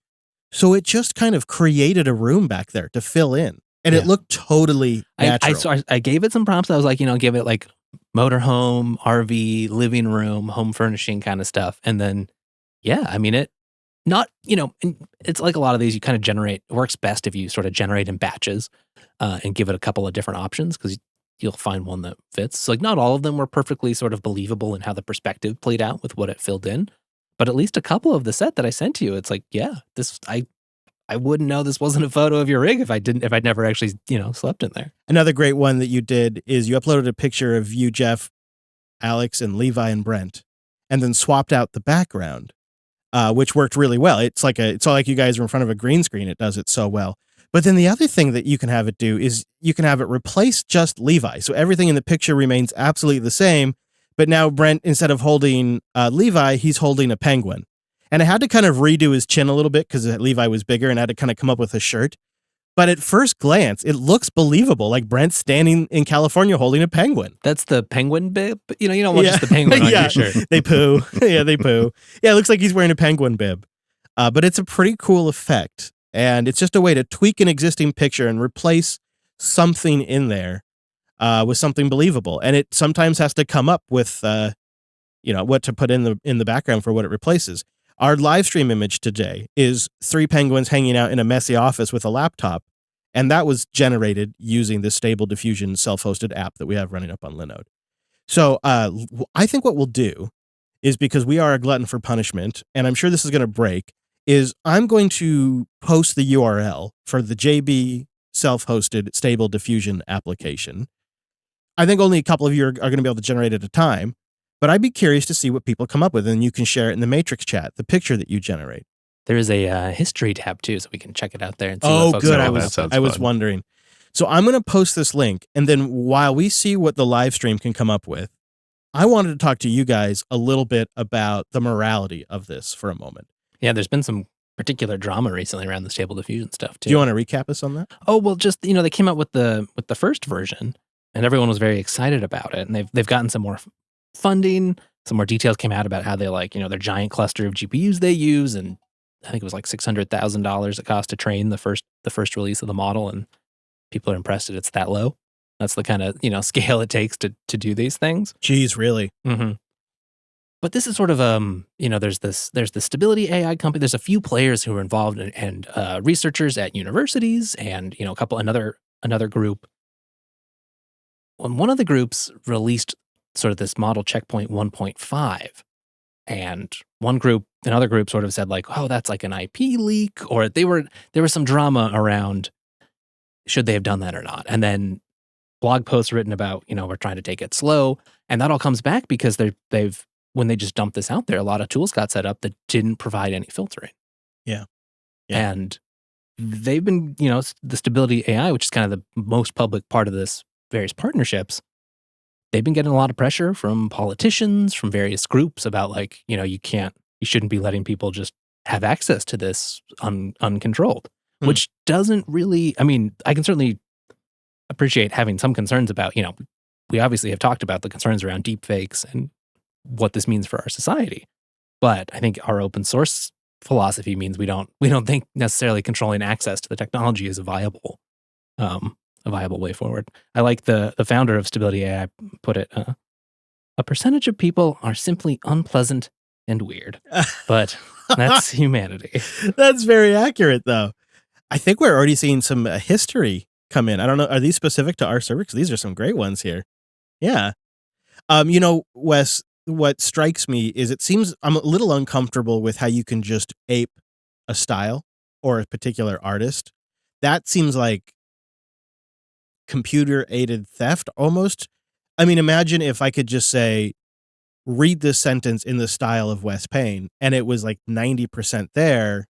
S3: So it just kind of created a room back there to fill in, and it looked totally natural.
S1: I gave it some prompts. I was like, give it like motorhome, RV, living room, home furnishing kind of stuff. And then, it's like a lot of these you kind of generate. It works best if you sort of generate in batches and give it a couple of different options, because you'll find one that fits. So like not all of them were perfectly sort of believable in how the perspective played out with what it filled in, but at least a couple of the set that I sent to you, it's like, this I wouldn't know this wasn't a photo of your rig if I'd never actually, slept in there.
S3: Another great one that you did is you uploaded a picture of you, Jeff, Alex, and Levi and Brent, and then swapped out the background, which worked really well. It's all like you guys are in front of a green screen. It does it so well. But then the other thing that you can have it do is you can have it replace just Levi. So everything in the picture remains absolutely the same, but now Brent, instead of holding Levi, he's holding a penguin. And I had to kind of redo his chin a little bit because Levi was bigger, and I had to kind of come up with a shirt. But at first glance, it looks believable, like Brent's standing in California holding a penguin.
S1: That's the penguin bib? You don't want just the penguin on your shirt.
S3: They poo. They poo. Yeah, it looks like he's wearing a penguin bib. But it's a pretty cool effect. And it's just a way to tweak an existing picture and replace something in there with something believable, and it sometimes has to come up with what to put in the background for what it replaces. Our live stream image today is 3 penguins hanging out in a messy office with a laptop, and that was generated using the Stable Diffusion self-hosted app that we have running up on Linode. So I think what we'll do is, because we are a glutton for punishment, and I'm sure this is going to break, is I'm going to post the URL for the JB self-hosted Stable Diffusion application. I think only a couple of you are going to be able to generate at a time, but I'd be curious to see what people come up with, and you can share it in the Matrix chat, the picture that you generate.
S1: There is a history tab too, so we can check it out there and see
S3: Oh,
S1: what folks
S3: good.
S1: are
S3: I was wondering. So I'm going to post this link, and then while we see what the live stream can come up with, I wanted to talk to you guys a little bit about the morality of this for a moment.
S1: Yeah, there's been some particular drama recently around the Stable Diffusion stuff too.
S3: Do you want to recap us on that?
S1: Oh, well, just, they came out with the first version, and everyone was very excited about it, and they've gotten some more funding, some more details came out about how they their giant cluster of GPUs they use, and I think it was like $600,000 it cost to train the first release of the model, and people are impressed that it's that low. That's the kind of scale it takes to do these things.
S3: Jeez, really?
S1: Mm-hmm. But this is sort of there's the Stability AI company. There's a few players who are involved and researchers at universities, and another group. When one of the groups released sort of this model checkpoint 1.5, and another group sort of said oh, that's like an IP leak, or there was some drama around should they have done that or not, and then blog posts written about we're trying to take it slow, and that all comes back because they've when they just dumped this out there, a lot of tools got set up that didn't provide any filtering.
S3: Yeah.
S1: And they've been the Stability AI, which is kind of the most public part of this various partnerships, they've been getting a lot of pressure from politicians, from various groups about you shouldn't be letting people just have access to this uncontrolled, which doesn't really, I can certainly appreciate having some concerns about, we obviously have talked about the concerns around deep fakes and what this means for our society. But I think our open source philosophy means we don't think necessarily controlling access to the technology is a viable way forward. I like the founder of Stability AI put it, a percentage of people are simply unpleasant and weird, but that's humanity.
S3: That's very accurate, though. I think we're already seeing some history come in. I don't know. Are these specific to our server? Because these are some great ones here. Yeah. Wes, what strikes me is it seems I'm a little uncomfortable with how you can just ape a style or a particular artist. That seems like computer-aided theft almost. Imagine if I could just say, read this sentence in the style of Wes Payne, and it was like 90% there,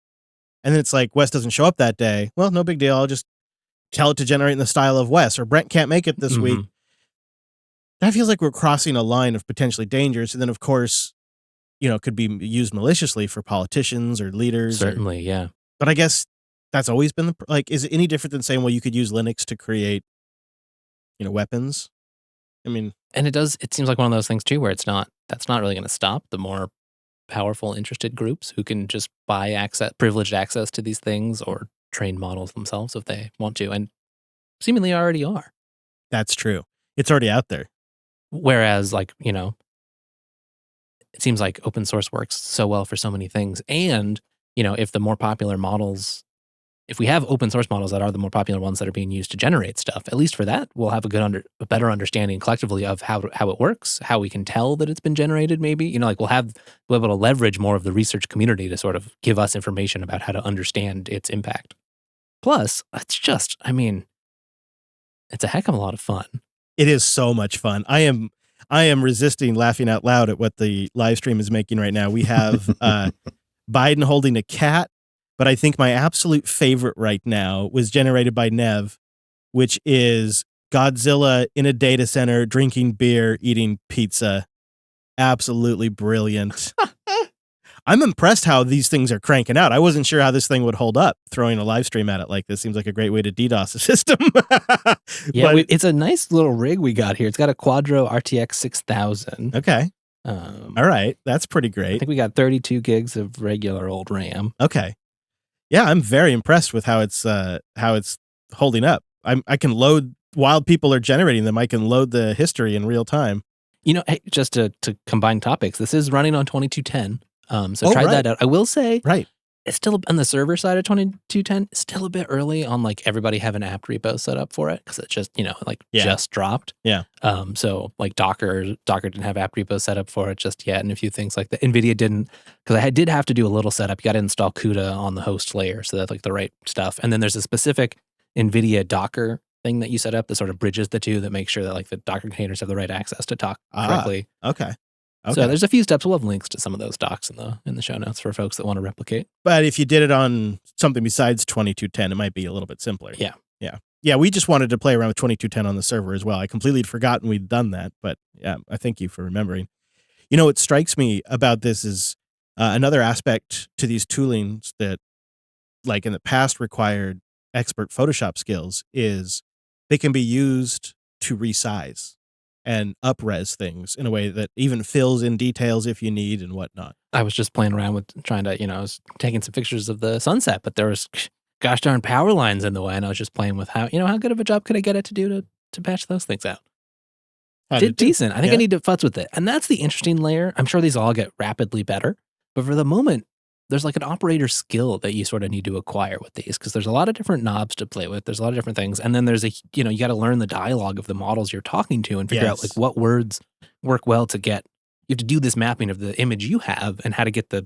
S3: and then it's like Wes doesn't show up that day. Well, no big deal. I'll just tell it to generate in the style of Wes, or Brent can't make it this week. That feels like we're crossing a line of potentially dangerous, and then, of course, it could be used maliciously for politicians or leaders.
S1: Certainly, yeah.
S3: But I guess that's always been is it any different than saying, well, you could use Linux to create, weapons?
S1: And it seems like one of those things too, where that's not really going to stop the more powerful, interested groups who can just buy privileged access to these things or train models themselves if they want to, and seemingly already are.
S3: That's true. It's already out there.
S1: Whereas, it seems like open source works so well for so many things. And, if the more popular models, if we have open source models that are the more popular ones that are being used to generate stuff, at least for that, we'll have a better understanding collectively of how it works, how we can tell that it's been generated, maybe. We'll be able to leverage more of the research community to sort of give us information about how to understand its impact. Plus, it's just, it's a heck of a lot of fun.
S3: It is so much fun. I am resisting laughing out loud at what the live stream is making right now. We have Biden holding a cat, but I think my absolute favorite right now was generated by Nev, which is Godzilla in a data center, drinking beer, eating pizza. Absolutely brilliant. I'm impressed how these things are cranking out. I wasn't sure how this thing would hold up. Throwing a live stream at it like this seems like a great way to DDoS a system.
S1: Yeah, it's a nice little rig we got here. It's got a Quadro RTX 6000.
S3: Okay. All right. That's pretty great.
S1: I think we got 32 gigs of regular old RAM.
S3: Okay. Yeah, I'm very impressed with how it's holding up. I can load, while people are generating them, I can load the history in real time.
S1: Hey, just to combine topics, this is running on 2210. So try
S3: right.
S1: that out. I will say,
S3: Right.
S1: it's still on the server side of 2210, still a bit early on like everybody having apt repo set up for it because it just, just dropped.
S3: Yeah.
S1: So like Docker didn't have apt repo set up for it just yet, and a few things like that. NVIDIA didn't, because I did have to do a little setup. You got to install CUDA on the host layer, so that's like the right stuff. And then there's a specific NVIDIA Docker thing that you set up that sort of bridges the two, that makes sure that like the Docker containers have the right access to talk correctly.
S3: Okay.
S1: So there's a few steps. We'll have links to some of those docs in the show notes for folks that want to replicate.
S3: But if you did it on something besides 2210, it might be a little bit simpler.
S1: Yeah.
S3: Yeah, we just wanted to play around with 2210 on the server as well. I completely had forgotten we'd done that, but yeah, I thank you for remembering. What strikes me about this is another aspect to these toolings that, like in the past, required expert Photoshop skills is they can be used to resize and up-res things in a way that even fills in details if you need and whatnot.
S1: I was just playing around with trying to, I was taking some pictures of the sunset, but there was gosh darn power lines in the way, and I was just playing with how good of a job could I get it to do to patch those things out. Did decent. I think I need to futz with it. And that's the interesting layer. I'm sure these all get rapidly better, but for the moment, there's like an operator skill that you sort of need to acquire with these, because there's a lot of different knobs to play with. There's a lot of different things. And then there's you got to learn the dialogue of the models you're talking to and figure out like what words work well to get. You have to do this mapping of the image you have and how to get the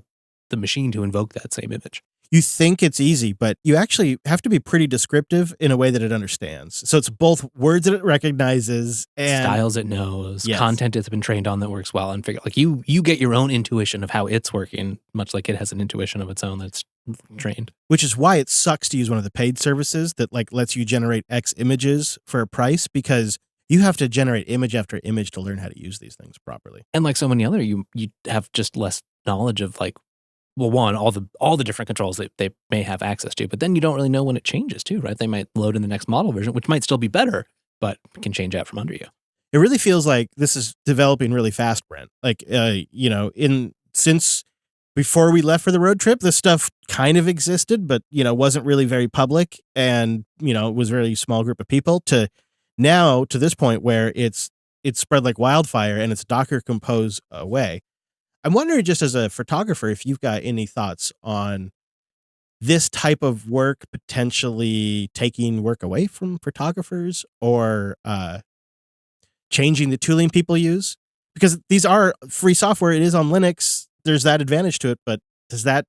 S1: machine to invoke that same image.
S3: You think it's easy, but you actually have to be pretty descriptive in a way that it understands. So it's both words that it recognizes and
S1: styles it knows, content it's been trained on that works well, and figure like you get your own intuition of how it's working, much like it has an intuition of its own that's trained.
S3: Which is why it sucks to use one of the paid services that like lets you generate X images for a price, because you have to generate image after image to learn how to use these things properly.
S1: And like so many other, you have just less knowledge of like, well, one, all the different controls that they may have access to, but then you don't really know when it changes too, right? They might load in the next model version, which might still be better, but can change out from under you.
S3: It really feels like this is developing really fast, Brent. Like, since before we left for the road trip, this stuff kind of existed, but, wasn't really very public, and, it was a very small group of people, to now to this point where it's spread like wildfire and it's Docker compose away. I'm wondering, just as a photographer, if you've got any thoughts on this type of work potentially taking work away from photographers, or changing the tooling people use, because these are free software. It is on Linux. There's that advantage to it, but does that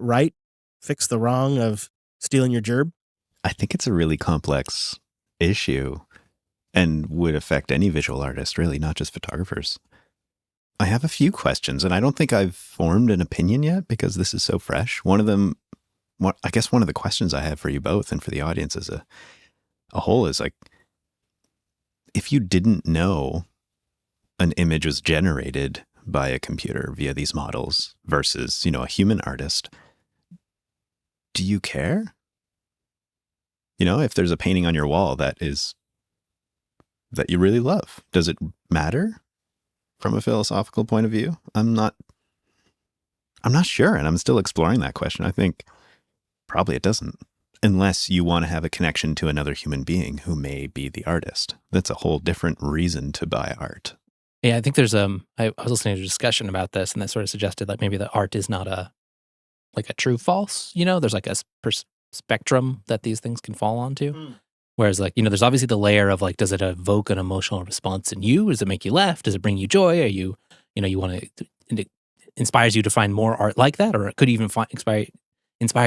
S3: right fix the wrong of stealing your gerb?
S4: I think it's a really complex issue and would affect any visual artist, really, not just photographers. I have a few questions, and I don't think I've formed an opinion yet because this is so fresh. One of them, I guess one of the questions I have for you both and for the audience as a whole is like, if you didn't know an image was generated by a computer via these models versus, a human artist, do you care? If there's a painting on your wall that you really love, does it matter from a philosophical point of view? I'm not sure, and I'm still exploring that question. I think probably it doesn't, unless you want to have a connection to another human being who may be the artist. That's a whole different reason to buy art.
S1: Yeah, I think there's I was listening to a discussion about this, and that sort of suggested like maybe the art is not a true false. There's like a spectrum that these things can fall onto. Whereas like, there's obviously the layer of like, does it evoke an emotional response in you? Does it make you laugh? Does it bring you joy? Are you, you want to, it inspires you to find more art like that? Or it could even inspire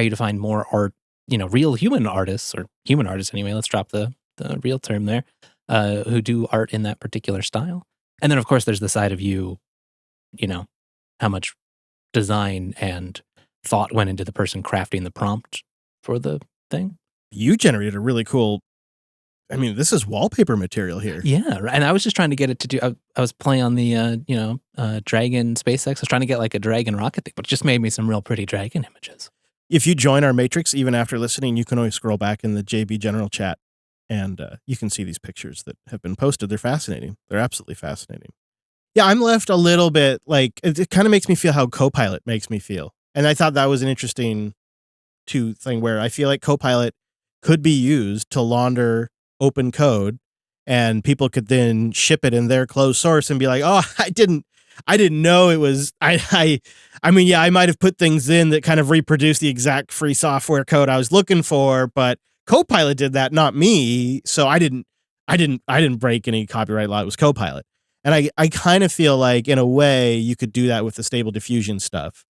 S1: you to find more art, real human artists, or human artists anyway, let's drop the real term there, who do art in that particular style. And then of course there's the side of you, how much design and thought went into the person crafting the prompt for the thing.
S3: You generated a really cool, this is wallpaper material here.
S1: Yeah, and I was just trying to get it to do. I was playing on the Dragon SpaceX. I was trying to get like a dragon rocket thing, but it just made me some real pretty dragon images.
S3: If you join our matrix, even after listening, you can always scroll back in the JB General chat, and you can see these pictures that have been posted. They're fascinating. They're absolutely fascinating. Yeah, I'm left a little bit like, it kind of makes me feel how Copilot makes me feel, and I thought that was an interesting thing where I feel like Copilot could be used to launder open code, and people could then ship it in their closed source and be like, oh, I didn't know it was, I mean, yeah, I might have put things in that kind of reproduce the exact free software code I was looking for, but Copilot did that, not me. So I didn't break any copyright law. It was Copilot. And I kind of feel like, in a way, you could do that with the Stable Diffusion stuff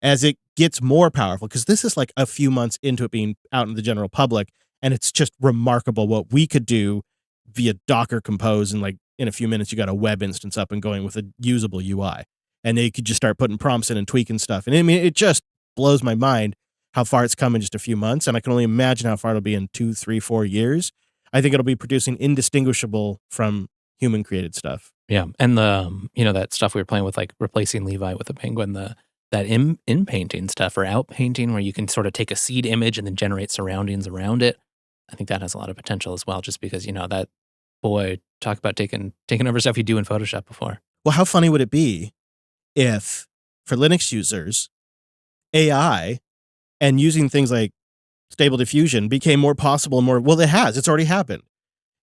S3: as it gets more powerful, because this is like a few months into it being out in the general public, and it's just remarkable what we could do via Docker Compose, and like in a few minutes you got a web instance up and going with a usable UI, and they could just start putting prompts in and tweaking stuff. And I mean, it just blows my mind how far it's come in just a few months, and I can only imagine how far it'll be in 2, 3, 4 years. I think it'll be producing indistinguishable from human created stuff.
S1: Yeah, and the that stuff we were playing with, like replacing Levi with a penguin, that in painting stuff or out painting, where you can sort of take a seed image and then generate surroundings around it. I think that has a lot of potential as well, just because that, boy, talk about taking over stuff you do in Photoshop before.
S3: Well, how funny would it be if, for Linux users, AI and using things like Stable Diffusion became more possible and more, well, it's already happened.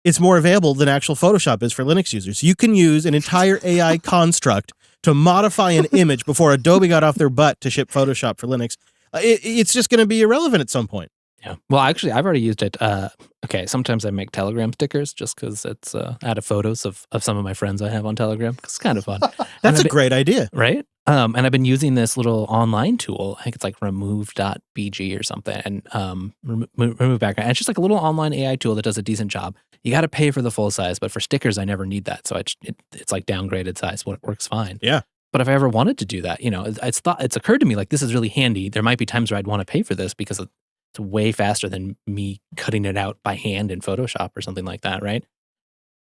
S3: It's more available than actual Photoshop is for Linux users. You can use an entire AI construct to modify an image before Adobe got off their butt to ship Photoshop for Linux. It's just going to be irrelevant at some point.
S1: Yeah. Well, actually, I've already used it. Okay, sometimes I make Telegram stickers just because it's out of photos of some of my friends I have on Telegram. It's kind of fun.
S3: That's a great idea.
S1: Right? And I've been using this little online tool. I think it's like remove.bg or something, and remove background. And it's just like a little online AI tool that does a decent job. You got to pay for the full size, but for stickers, I never need that. So it's like downgraded size, but it works fine.
S3: Yeah.
S1: But if I ever wanted to do that, it's occurred to me, like, this is really handy. There might be times where I'd want to pay for this because it's way faster than me cutting it out by hand in Photoshop or something like that, right?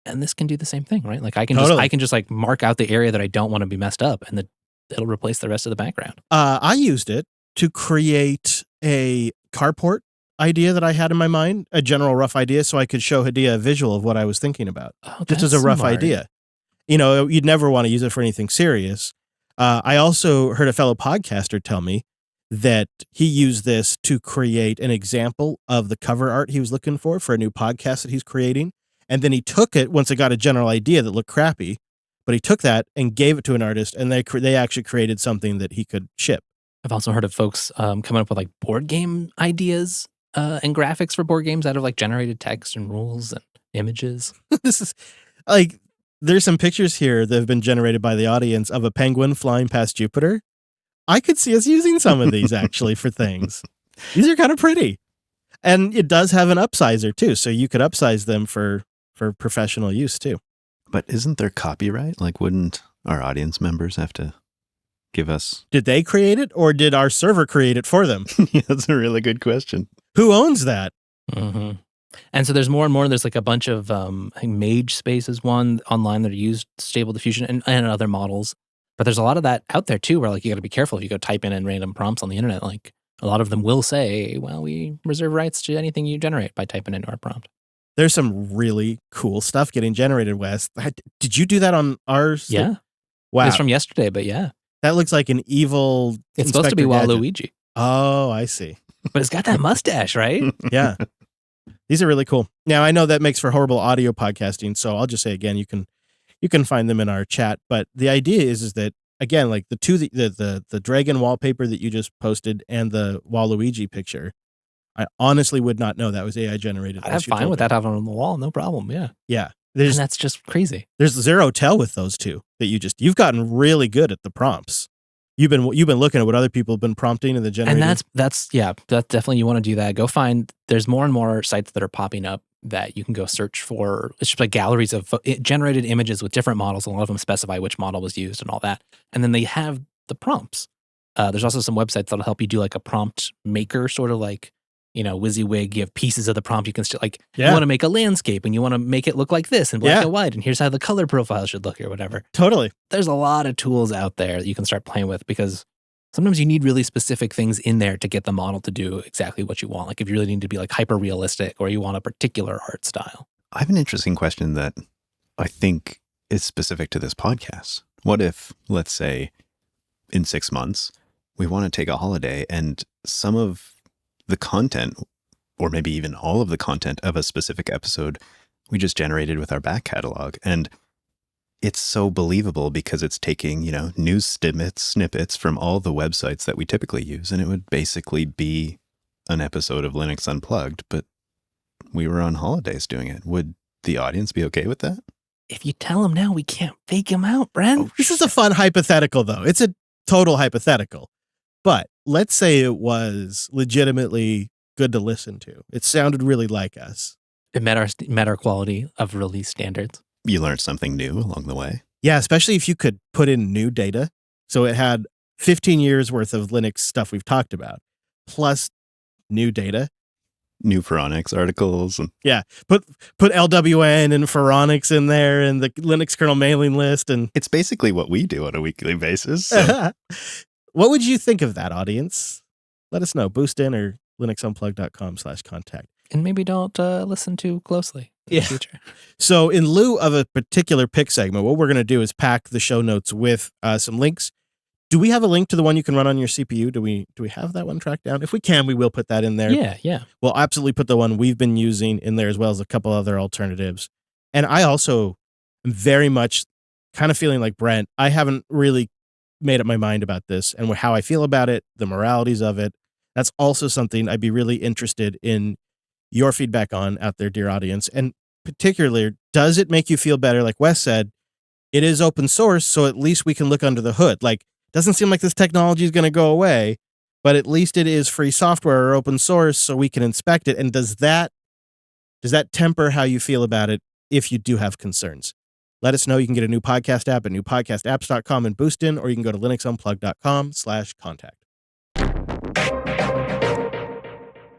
S1: And this can do the same thing, right? Like I can just like mark out the area that I don't want to be messed up, and it'll replace the rest of the background.
S3: I used it to create a carport idea that I had in my mind, a general rough idea, so I could show Hadia a visual of what I was thinking about.
S1: Oh,
S3: just as a rough
S1: smart
S3: idea. You'd never want to use it for anything serious. I also heard a fellow podcaster tell me that he used this to create an example of the cover art he was looking for a new podcast that he's creating. And then he took it, once it got a general idea that looked crappy, but he took that and gave it to an artist, and they actually created something that he could ship.
S1: I've also heard of folks coming up with like board game ideas and graphics for board games out of like generated text and rules and images.
S3: This is like, there's some pictures here that have been generated by the audience of a penguin flying past Jupiter. I could see us using some of these actually for things. These are kind of pretty. And it does have an upsizer too. So you could upsize them for professional use too.
S4: But isn't there copyright? Like, wouldn't our audience members have to give us?
S3: Did they create it, or did our server create it for them?
S4: Yeah, that's a really good question.
S3: Who owns that?
S1: Mm-hmm. And so there's more and more. There's like a bunch of, I think Mage Space is one online that used Stable Diffusion and other models. But there's a lot of that out there too, where like you got to be careful if you go type in random prompts on the internet. Like a lot of them will say, well, we reserve rights to anything you generate by typing into our prompt.
S3: There's some really cool stuff getting generated, Wes. Did you do that on ours?
S1: Yeah.
S3: Wow.
S1: It's from yesterday, but yeah.
S3: That looks like an evil.
S1: It's supposed to be Waluigi.
S3: Oh, I see.
S1: But it's got that mustache, right?
S3: Yeah. These are really cool. Now, I know that makes for horrible audio podcasting, so I'll just say again, you can find them in our chat. But the idea is that, again, like the dragon wallpaper that you just posted and the Waluigi picture, I honestly would not know that was AI generated.
S1: I'm fine with that having on the wall, no problem. Yeah.
S3: Yeah.
S1: And that's just crazy.
S3: There's zero tell with those two that you've gotten really good at the prompts. You've been looking at what other people have been prompting in the generator.
S1: And that's definitely, you want to do that. Go find, there's more and more sites that are popping up that you can go search for. It's just like galleries of generated images with different models. A lot of them specify which model was used and all that. And then they have the prompts. There's also some websites that'll help you do like a prompt maker, sort of like, WYSIWYG. You have pieces of the prompt. You can still you want to make a landscape and you want to make it look like this in black and white. And here's how the color profile should look or whatever.
S3: Totally.
S1: There's a lot of tools out there that you can start playing with, because sometimes you need really specific things in there to get the model to do exactly what you want. Like if you really need to be like hyper realistic, or you want a particular art style.
S4: I have an interesting question that I think is specific to this podcast. What if, let's say, in 6 months, we want to take a holiday and some of the content or maybe even all of the content of a specific episode we just generated with our back catalog. And it's so believable because it's taking, news snippets from all the websites that we typically use, and it would basically be an episode of Linux Unplugged, but we were on holidays doing it. Would the audience be okay with that?
S1: If you tell them now, we can't fake them out, Brent.
S3: This is a fun hypothetical, though. It's a total hypothetical. But let's say it was legitimately good to listen to. It sounded really like us.
S1: It met our quality of release standards.
S4: You learned something new along the way.
S3: Yeah, especially if you could put in new data. So it had 15 years worth of Linux stuff we've talked about, plus new data.
S4: New Pharonics articles. And
S3: yeah, put LWN and Pharonics in there and the Linux kernel mailing list. And
S4: it's basically what we do on a weekly basis. So.
S3: What would you think of that, audience? Let us know. Boost in or linuxunplugged.com/contact.
S1: And maybe don't listen too closely in the future.
S3: So in lieu of a particular pick segment, what we're going to do is pack the show notes with some links. Do we have a link to the one you can run on your CPU? Do we have that one tracked down? If we can, we will put that in there.
S1: Yeah.
S3: We'll absolutely put the one we've been using in there as well as a couple other alternatives. And I also am very much kind of feeling like Brent. I haven't really made up my mind about this and how I feel about it, the moralities of it. That's also something I'd be really interested in your feedback on out there, dear audience. And particularly, does it make you feel better? Like Wes said, it is open source, so at least we can look under the hood. Like, doesn't seem like this technology is going to go away, but at least it is free software or open source, so we can inspect it. And does that temper how you feel about it if you do have concerns? Let us know. You can get a new podcast app at newpodcastapps.com and boost in, or you can go to linuxunplugged.com/contact.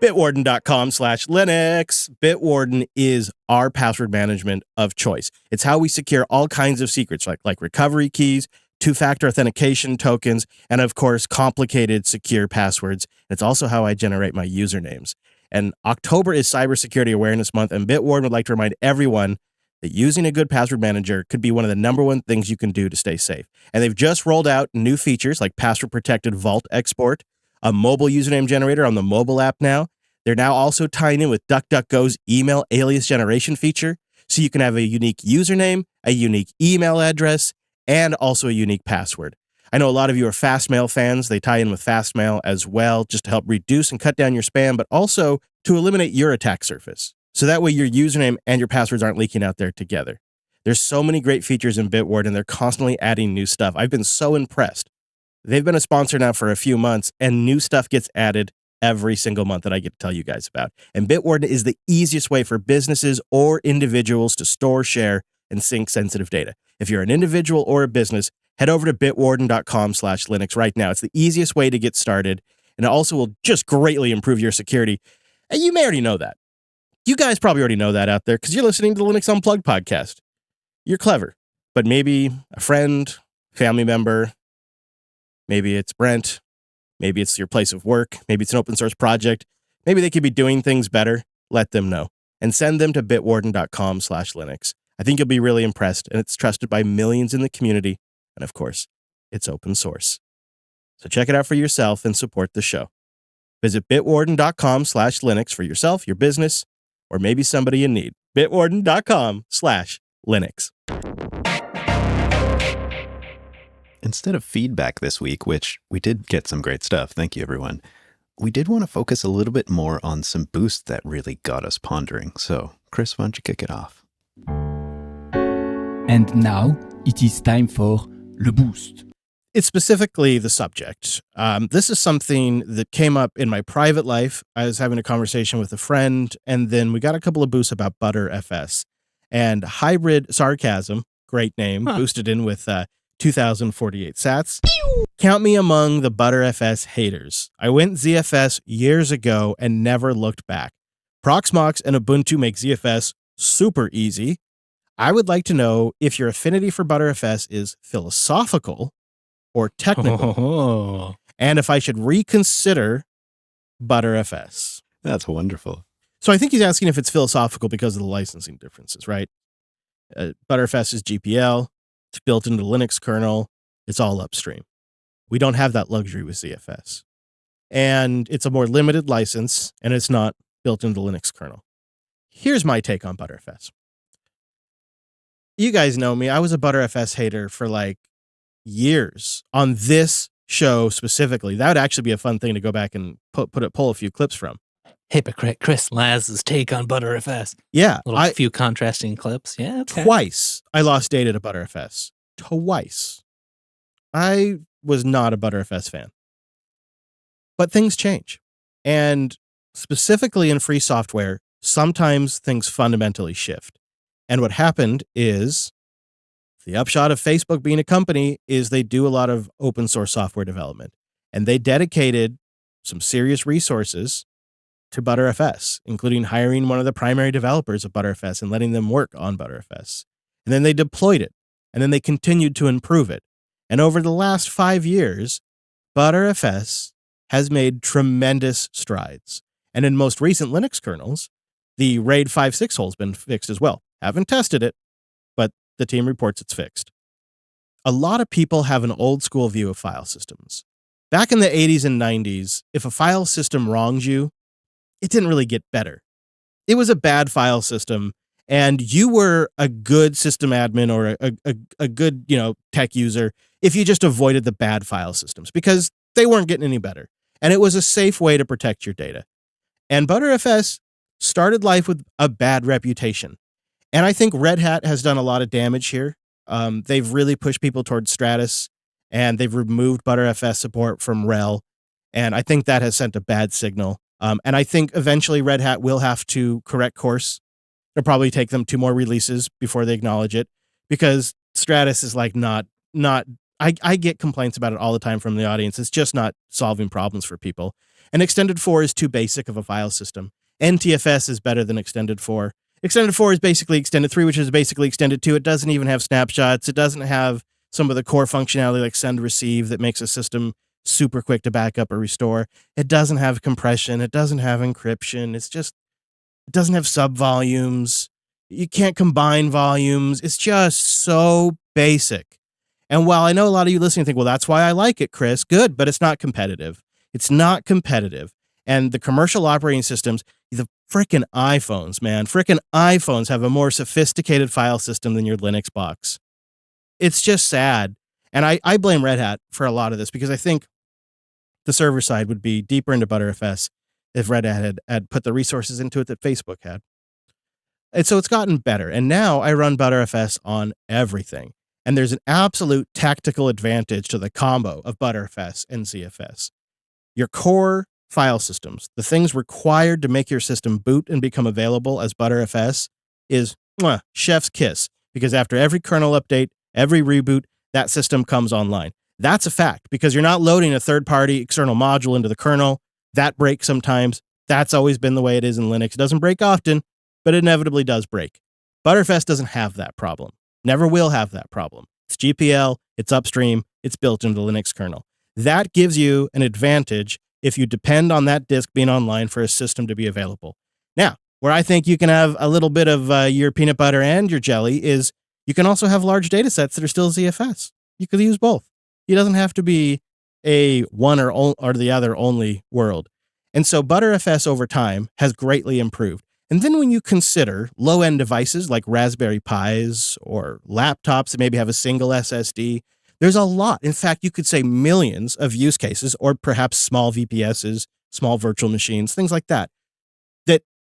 S3: Bitwarden.com/Linux. Bitwarden is our password management of choice. It's how we secure all kinds of secrets like recovery keys, two-factor authentication tokens, and of course, complicated secure passwords. It's also how I generate my usernames. And October is Cybersecurity Awareness Month, and Bitwarden would like to remind everyone that using a good password manager could be one of the number one things you can do to stay safe. And they've just rolled out new features like password-protected vault export, a mobile username generator on the mobile app now. They're now also tying in with DuckDuckGo's email alias generation feature, so you can have a unique username, a unique email address, and also a unique password. I know a lot of you are Fastmail fans. They tie in with Fastmail as well, just to help reduce and cut down your spam, but also to eliminate your attack surface. So that way your username and your passwords aren't leaking out there together. There's so many great features in Bitwarden, and they're constantly adding new stuff. I've been so impressed. They've been a sponsor now for a few months, and new stuff gets added every single month that I get to tell you guys about. And Bitwarden is the easiest way for businesses or individuals to store, share, and sync sensitive data. If you're an individual or a business, head over to bitwarden.com/Linux right now. It's the easiest way to get started, and it also will just greatly improve your security. And you may already know that. You guys probably already know that out there because you're listening to the Linux Unplugged podcast. You're clever, but maybe a friend, family member, maybe it's Brent, maybe it's your place of work, maybe it's an open source project, maybe they could be doing things better. Let them know and send them to bitwarden.com/Linux. I think you'll be really impressed, and it's trusted by millions in the community. And of course, it's open source. So check it out for yourself and support the show. Visit bitwarden.com/Linux for yourself, your business, or maybe somebody in need. bitwarden.com/Linux.
S4: Instead of feedback this week, which we did get some great stuff, thank you everyone, we did want to focus a little bit more on some boosts that really got us pondering. So, Chris, why don't you kick it off?
S11: And now it is time for Le Boost.
S3: It's specifically the subject. This is something that came up in my private life. I was having a conversation with a friend, and then we got a couple of boosts about ButterFS. And Hybrid Sarcasm, great name, boosted in with 2048 sats. Count me among the ButterFS haters. I went ZFS years ago and never looked back. Proxmox and Ubuntu make ZFS super easy. I would like to know if your affinity for ButterFS is philosophical or technical, and if I should reconsider ButterFS.
S4: That's wonderful.
S3: So I think he's asking if it's philosophical because of the licensing differences, right? ButterFS is GPL. It's built into the Linux kernel. It's all upstream. We don't have that luxury with ZFS. And it's a more limited license, and it's not built into the Linux kernel. Here's my take on Btrfs. You guys know me. I was a Btrfs hater for like years on this show specifically. That would actually be a fun thing to go back and pull a few clips from.
S1: Hypocrite Chris Laz's take on Btrfs.
S3: Yeah.
S1: A few contrasting clips. Yeah. Okay.
S3: Twice I lost data to Btrfs. Twice. I was not a Btrfs fan. But things change. And specifically in free software, sometimes things fundamentally shift. And what happened is the upshot of Facebook being a company is they do a lot of open source software development. And they dedicated some serious resources to Btrfs, including hiring one of the primary developers of Btrfs and letting them work on Btrfs. And then they deployed it. And then they continued to improve it. And over the last 5 years, Btrfs has made tremendous strides. And in most recent Linux kernels, the RAID 5.6 hole's been fixed as well. Haven't tested it, but the team reports it's fixed. A lot of people have an old school view of file systems. Back in the 80s and 90s, if a file system wronged you, it didn't really get better. It was a bad file system, and you were a good system admin or a good, tech user if you just avoided the bad file systems because they weren't getting any better. And it was a safe way to protect your data. And Btrfs started life with a bad reputation. And I think Red Hat has done a lot of damage here. They've really pushed people towards Stratus, and they've removed Btrfs support from RHEL. And I think that has sent a bad signal. And I think eventually Red Hat will have to correct course. It'll probably take them 2 more releases before they acknowledge it, because Stratus is like not. I get complaints about it all the time from the audience. It's just not solving problems for people. And Extended 4 is too basic of a file system. NTFS is better than Extended 4. Extended 4 is basically Extended 3, which is basically Extended 2. It doesn't even have snapshots. It doesn't have some of the core functionality like send receive that makes a system super quick to back up or restore. It doesn't have compression. It doesn't have encryption. It doesn't have subvolumes. You can't combine volumes. It's just so basic. And while I know a lot of you listening think, well, that's why I like it, Chris. Good, but it's not competitive. It's not competitive. And the commercial operating systems, the frickin' iPhones, man, frickin' iPhones have a more sophisticated file system than your Linux box. It's just sad. And I blame Red Hat for a lot of this because I think the server side would be deeper into Btrfs if Red Hat had put the resources into it that Facebook had. And so it's gotten better. And now I run Btrfs on everything. And there's an absolute tactical advantage to the combo of Btrfs and ZFS. Your core file systems, the things required to make your system boot and become available as Btrfs, is chef's kiss. Because after every kernel update, every reboot, that system comes online. That's a fact, because you're not loading a third-party external module into the kernel. That breaks sometimes. That's always been the way it is in Linux. It doesn't break often, but it inevitably does break. Btrfs doesn't have that problem. Never will have that problem. It's GPL, it's upstream, it's built into the Linux kernel. That gives you an advantage if you depend on that disk being online for a system to be available. Now, where I think you can have a little bit of your peanut butter and your jelly is you can also have large data sets that are still ZFS. You could use both. It doesn't have to be a one or the other only world. And so Btrfs over time has greatly improved. And then when you consider low-end devices like Raspberry Pis or laptops that maybe have a single SSD, there's a lot. In fact, you could say millions of use cases, or perhaps small VPSs, small virtual machines, things like that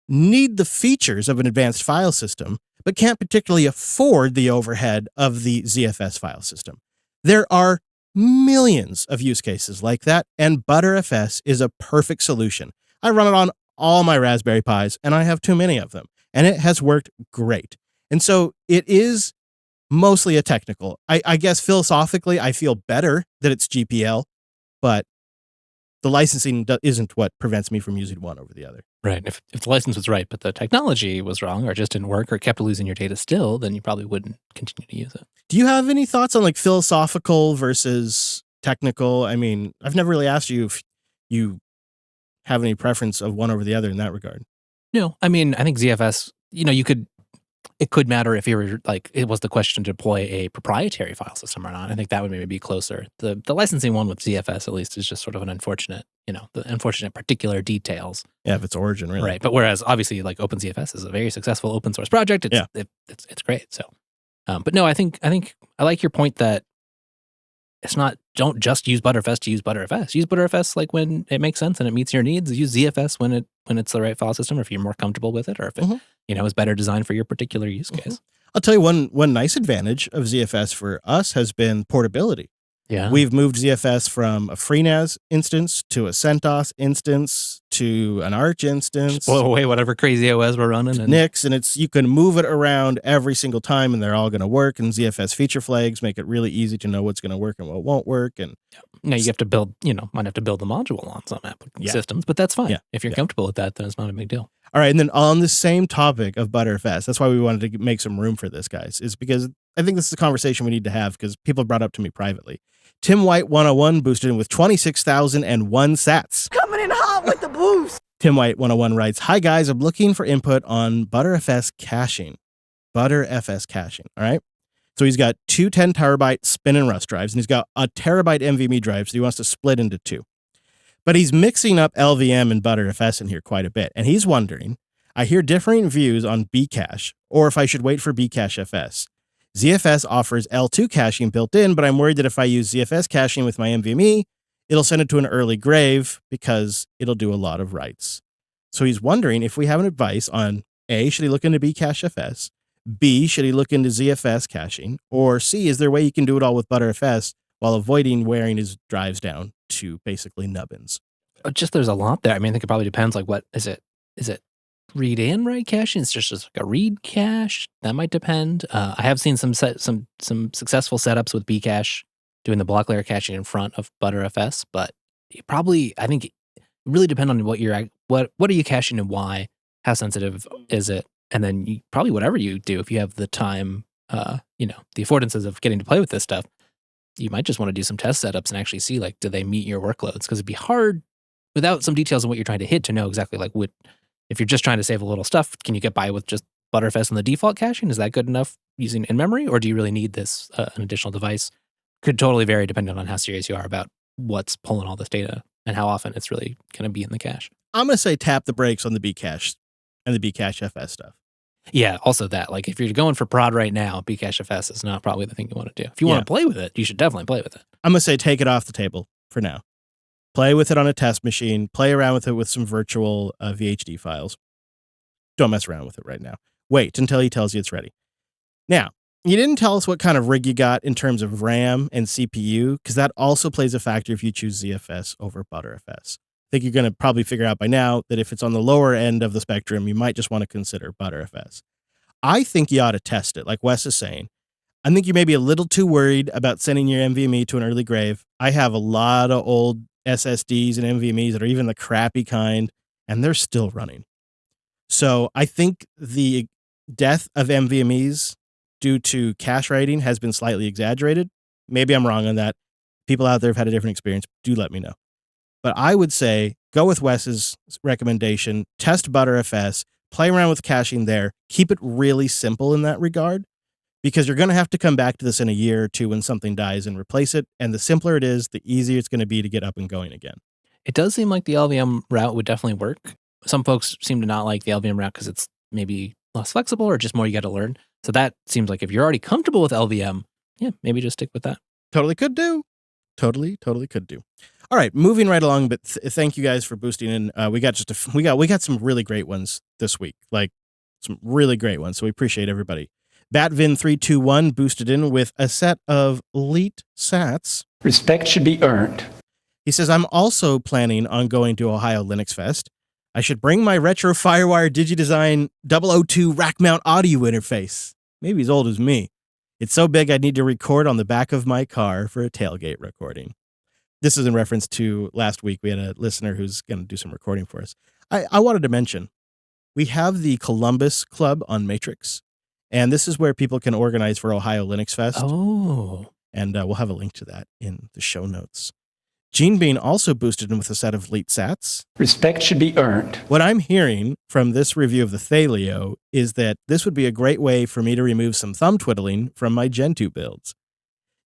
S3: need the features of an advanced file system, but can't particularly afford the overhead of the ZFS file system. There are millions of use cases like that, and Btrfs is a perfect solution. I run it on all my Raspberry Pis, and I have too many of them, and it has worked great. And so it is mostly a technical. I guess philosophically, I feel better that it's GPL, but the licensing isn't what prevents me from using one over the other.
S1: Right. If the license was right, but the technology was wrong or just didn't work or kept losing your data still, then you probably wouldn't continue to use it.
S3: Do you have any thoughts on like philosophical versus technical? I mean, I've never really asked you if you have any preference of one over the other in that regard.
S1: No, I mean, I think ZFS, you could It could matter if you were like, it was the question to deploy a proprietary file system or not. I think that would maybe be closer. The licensing one with ZFS, at least, is just sort of an unfortunate, the unfortunate particular details.
S3: Yeah, if it's origin, really.
S1: Right. But whereas obviously like OpenZFS is a very successful open source project. It's great. So, but no, I think I like your point that it's not, don't just use Btrfs to use Btrfs. Use Btrfs like when it makes sense and it meets your needs. Use ZFS when it's the right file system, or if you're more comfortable with it, or if it is better designed for your particular use case.
S3: I'll tell you one nice advantage of ZFS for us has been portability.
S1: Yeah.
S3: We've moved ZFS from a FreeNAS instance to a CentOS instance to an Arch instance.
S1: Just blow away whatever crazy OS we're running.
S3: And Nix, and you can move it around every single time and they're all going to work. And ZFS feature flags make it really easy to know what's going to work and what won't work. And
S1: now you have to build, might have to build the module on some systems, but that's fine.
S3: Yeah.
S1: If you're comfortable with that, then it's not a big deal.
S3: All right. And then on the same topic of Btrfs, that's why we wanted to make some room for this, guys, is because I think this is a conversation we need to have because people brought up to me privately. Tim White 101 boosted in with 26,001 sats.
S6: Coming in hot with the boost.
S3: Tim White 101 writes, "Hi guys, I'm looking for input on Btrfs caching. Btrfs caching. All right. So he's got two 10 terabyte spin and rust drives, and he's got a terabyte NVMe drive, so he wants to split into two. But he's mixing up LVM and Btrfs in here quite a bit, and he's wondering, I hear differing views on Bcache, or if I should wait for Bcache FS. ZFS offers L2 caching built in, but I'm worried that if I use ZFS caching with my NVMe, it'll send it to an early grave because it'll do a lot of writes. So he's wondering if we have an advice on A, should he look into Bcache FS? B, should he look into ZFS caching? Or C, is there a way he can do it all with Btrfs while avoiding wearing his drives down to basically nubbins?
S1: Just there's a lot there. I mean, I think it probably depends. Like, what is it? Is it read and write caching? It's just like a read cache. That might depend. I have seen some successful setups with Bcache doing the block layer caching in front of Btrfs, but I think it really depend on what are you caching and why? How sensitive is it? And then probably whatever you do, if you have the time, the affordances of getting to play with this stuff, you might just want to do some test setups and actually see, like, do they meet your workloads? Because it'd be hard without some details on what you're trying to hit to know exactly, like, if you're just trying to save a little stuff, can you get by with just Btrfs and the default caching? Is that good enough using in-memory? Or do you really need this, an additional device? Could totally vary depending on how serious you are about what's pulling all this data and how often it's really going to be in the cache.
S3: I'm going to say tap the brakes on the Bcache and the Bcache FS stuff.
S1: Yeah, also that. Like, if you're going for prod right now, Bcache FS is not probably the thing you want to do. If you want to play with it, you should definitely play with it.
S3: I'm going to say take it off the table for now. Play with it on a test machine. Play around with it with some virtual VHD files. Don't mess around with it right now. Wait until he tells you it's ready. Now, you didn't tell us what kind of rig you got in terms of RAM and CPU, because that also plays a factor if you choose ZFS over Btrfs. I think you're going to probably figure out by now that if it's on the lower end of the spectrum, you might just want to consider Btrfs. I think you ought to test it, like Wes is saying. I think you may be a little too worried about sending your NVMe to an early grave. I have a lot of old SSDs and NVMEs that are even the crappy kind, and they're still running. So I think the death of NVMEs due to cache writing has been slightly exaggerated. Maybe I'm wrong on that. People out there have had a different experience. Do let me know. But I would say go with Wes's recommendation, test Btrfs, play around with caching there, keep it really simple in that regard, because you're going to have to come back to this in a year or two when something dies and replace it. And the simpler it is, the easier it's going to be to get up and going again.
S1: It does seem like the LVM route would definitely work. Some folks seem to not like the LVM route because it's maybe less flexible or just more you got to learn. So that seems like if you're already comfortable with LVM, yeah, maybe just stick with that.
S3: Totally could do. Totally could do. All right, moving right along, but thank you guys for boosting in. We got some really great ones this week, like some really great ones. So we appreciate everybody. Batvin321 boosted in with a set of elite sats.
S12: Respect should be earned.
S3: He says, I'm also planning on going to Ohio Linux Fest. I should bring my retro Firewire DigiDesign 002 rack mount audio interface. Maybe as old as me. It's so big I'd need to record on the back of my car for a tailgate recording. This is in reference to last week. We had a listener who's going to do some recording for us. I wanted to mention, we have the Columbus Club on Matrix, and this is where people can organize for Ohio Linux Fest.
S1: Oh.
S3: And we'll have a link to that in the show notes. Gene Bean also boosted in with a set of Elite Sats.
S11: Respect should be earned.
S3: What I'm hearing from this review of the Thalio is that this would be a great way for me to remove some thumb twiddling from my Gen 2 builds.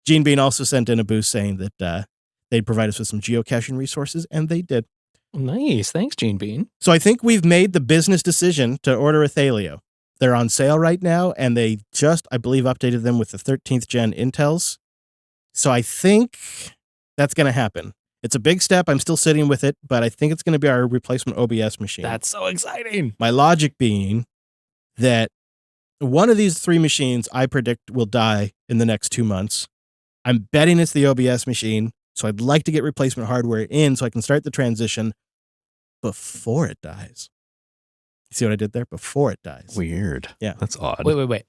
S3: Gene Bean also sent in a boost saying that they'd provide us with some geocaching resources, and they did.
S1: Nice. Thanks, Gene Bean.
S3: So I think we've made the business decision to order a Thalio. They're on sale right now, and they just, I believe, updated them with the 13th gen Intels. So I think that's going to happen. It's a big step. I'm still sitting with it, but I think it's going to be our replacement OBS machine.
S1: That's so exciting.
S3: My logic being that one of these 3 machines I predict will die in the next 2 months. I'm betting it's the OBS machine, so I'd like to get replacement hardware in so I can start the transition before it dies. You see what I did there? Before it dies.
S4: Weird.
S3: Yeah.
S4: That's odd.
S1: Wait.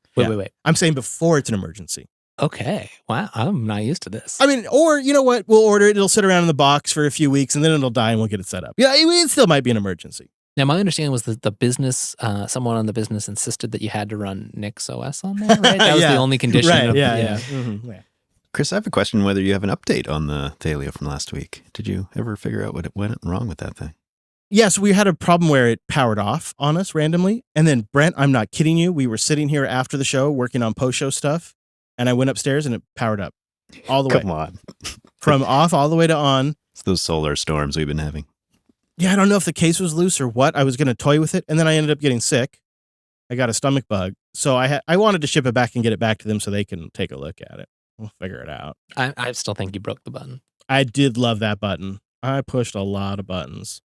S3: I'm saying before it's an emergency.
S1: Okay. Wow. I'm not used to this.
S3: I mean, or you know what? We'll order it. It'll sit around in the box for a few weeks and then it'll die and we'll get it set up. Yeah, it still might be an emergency.
S1: Now, my understanding was that the business, someone on the business insisted that you had to run Nix OS on there, right? That was the only condition.
S3: Right,
S1: of,
S3: Mm-hmm, yeah.
S4: Chris, I have a question whether you have an update on the Thalio from last week. Did you ever figure out what went wrong with that thing?
S3: Yes, we had a problem where it powered off on us randomly. And then, Brent, I'm not kidding you. We were sitting here after the show working on post-show stuff. And I went upstairs and it powered up all the way.
S4: Come on.
S3: From off all the way to on.
S4: It's those solar storms we've been having.
S3: Yeah, I don't know if the case was loose or what. I was going to toy with it. And then I ended up getting sick. I got a stomach bug. So I wanted to ship it back and get it back to them so they can take a look at it. We'll figure it out.
S1: I still think you broke the button.
S3: I did love that button. I pushed a lot of buttons.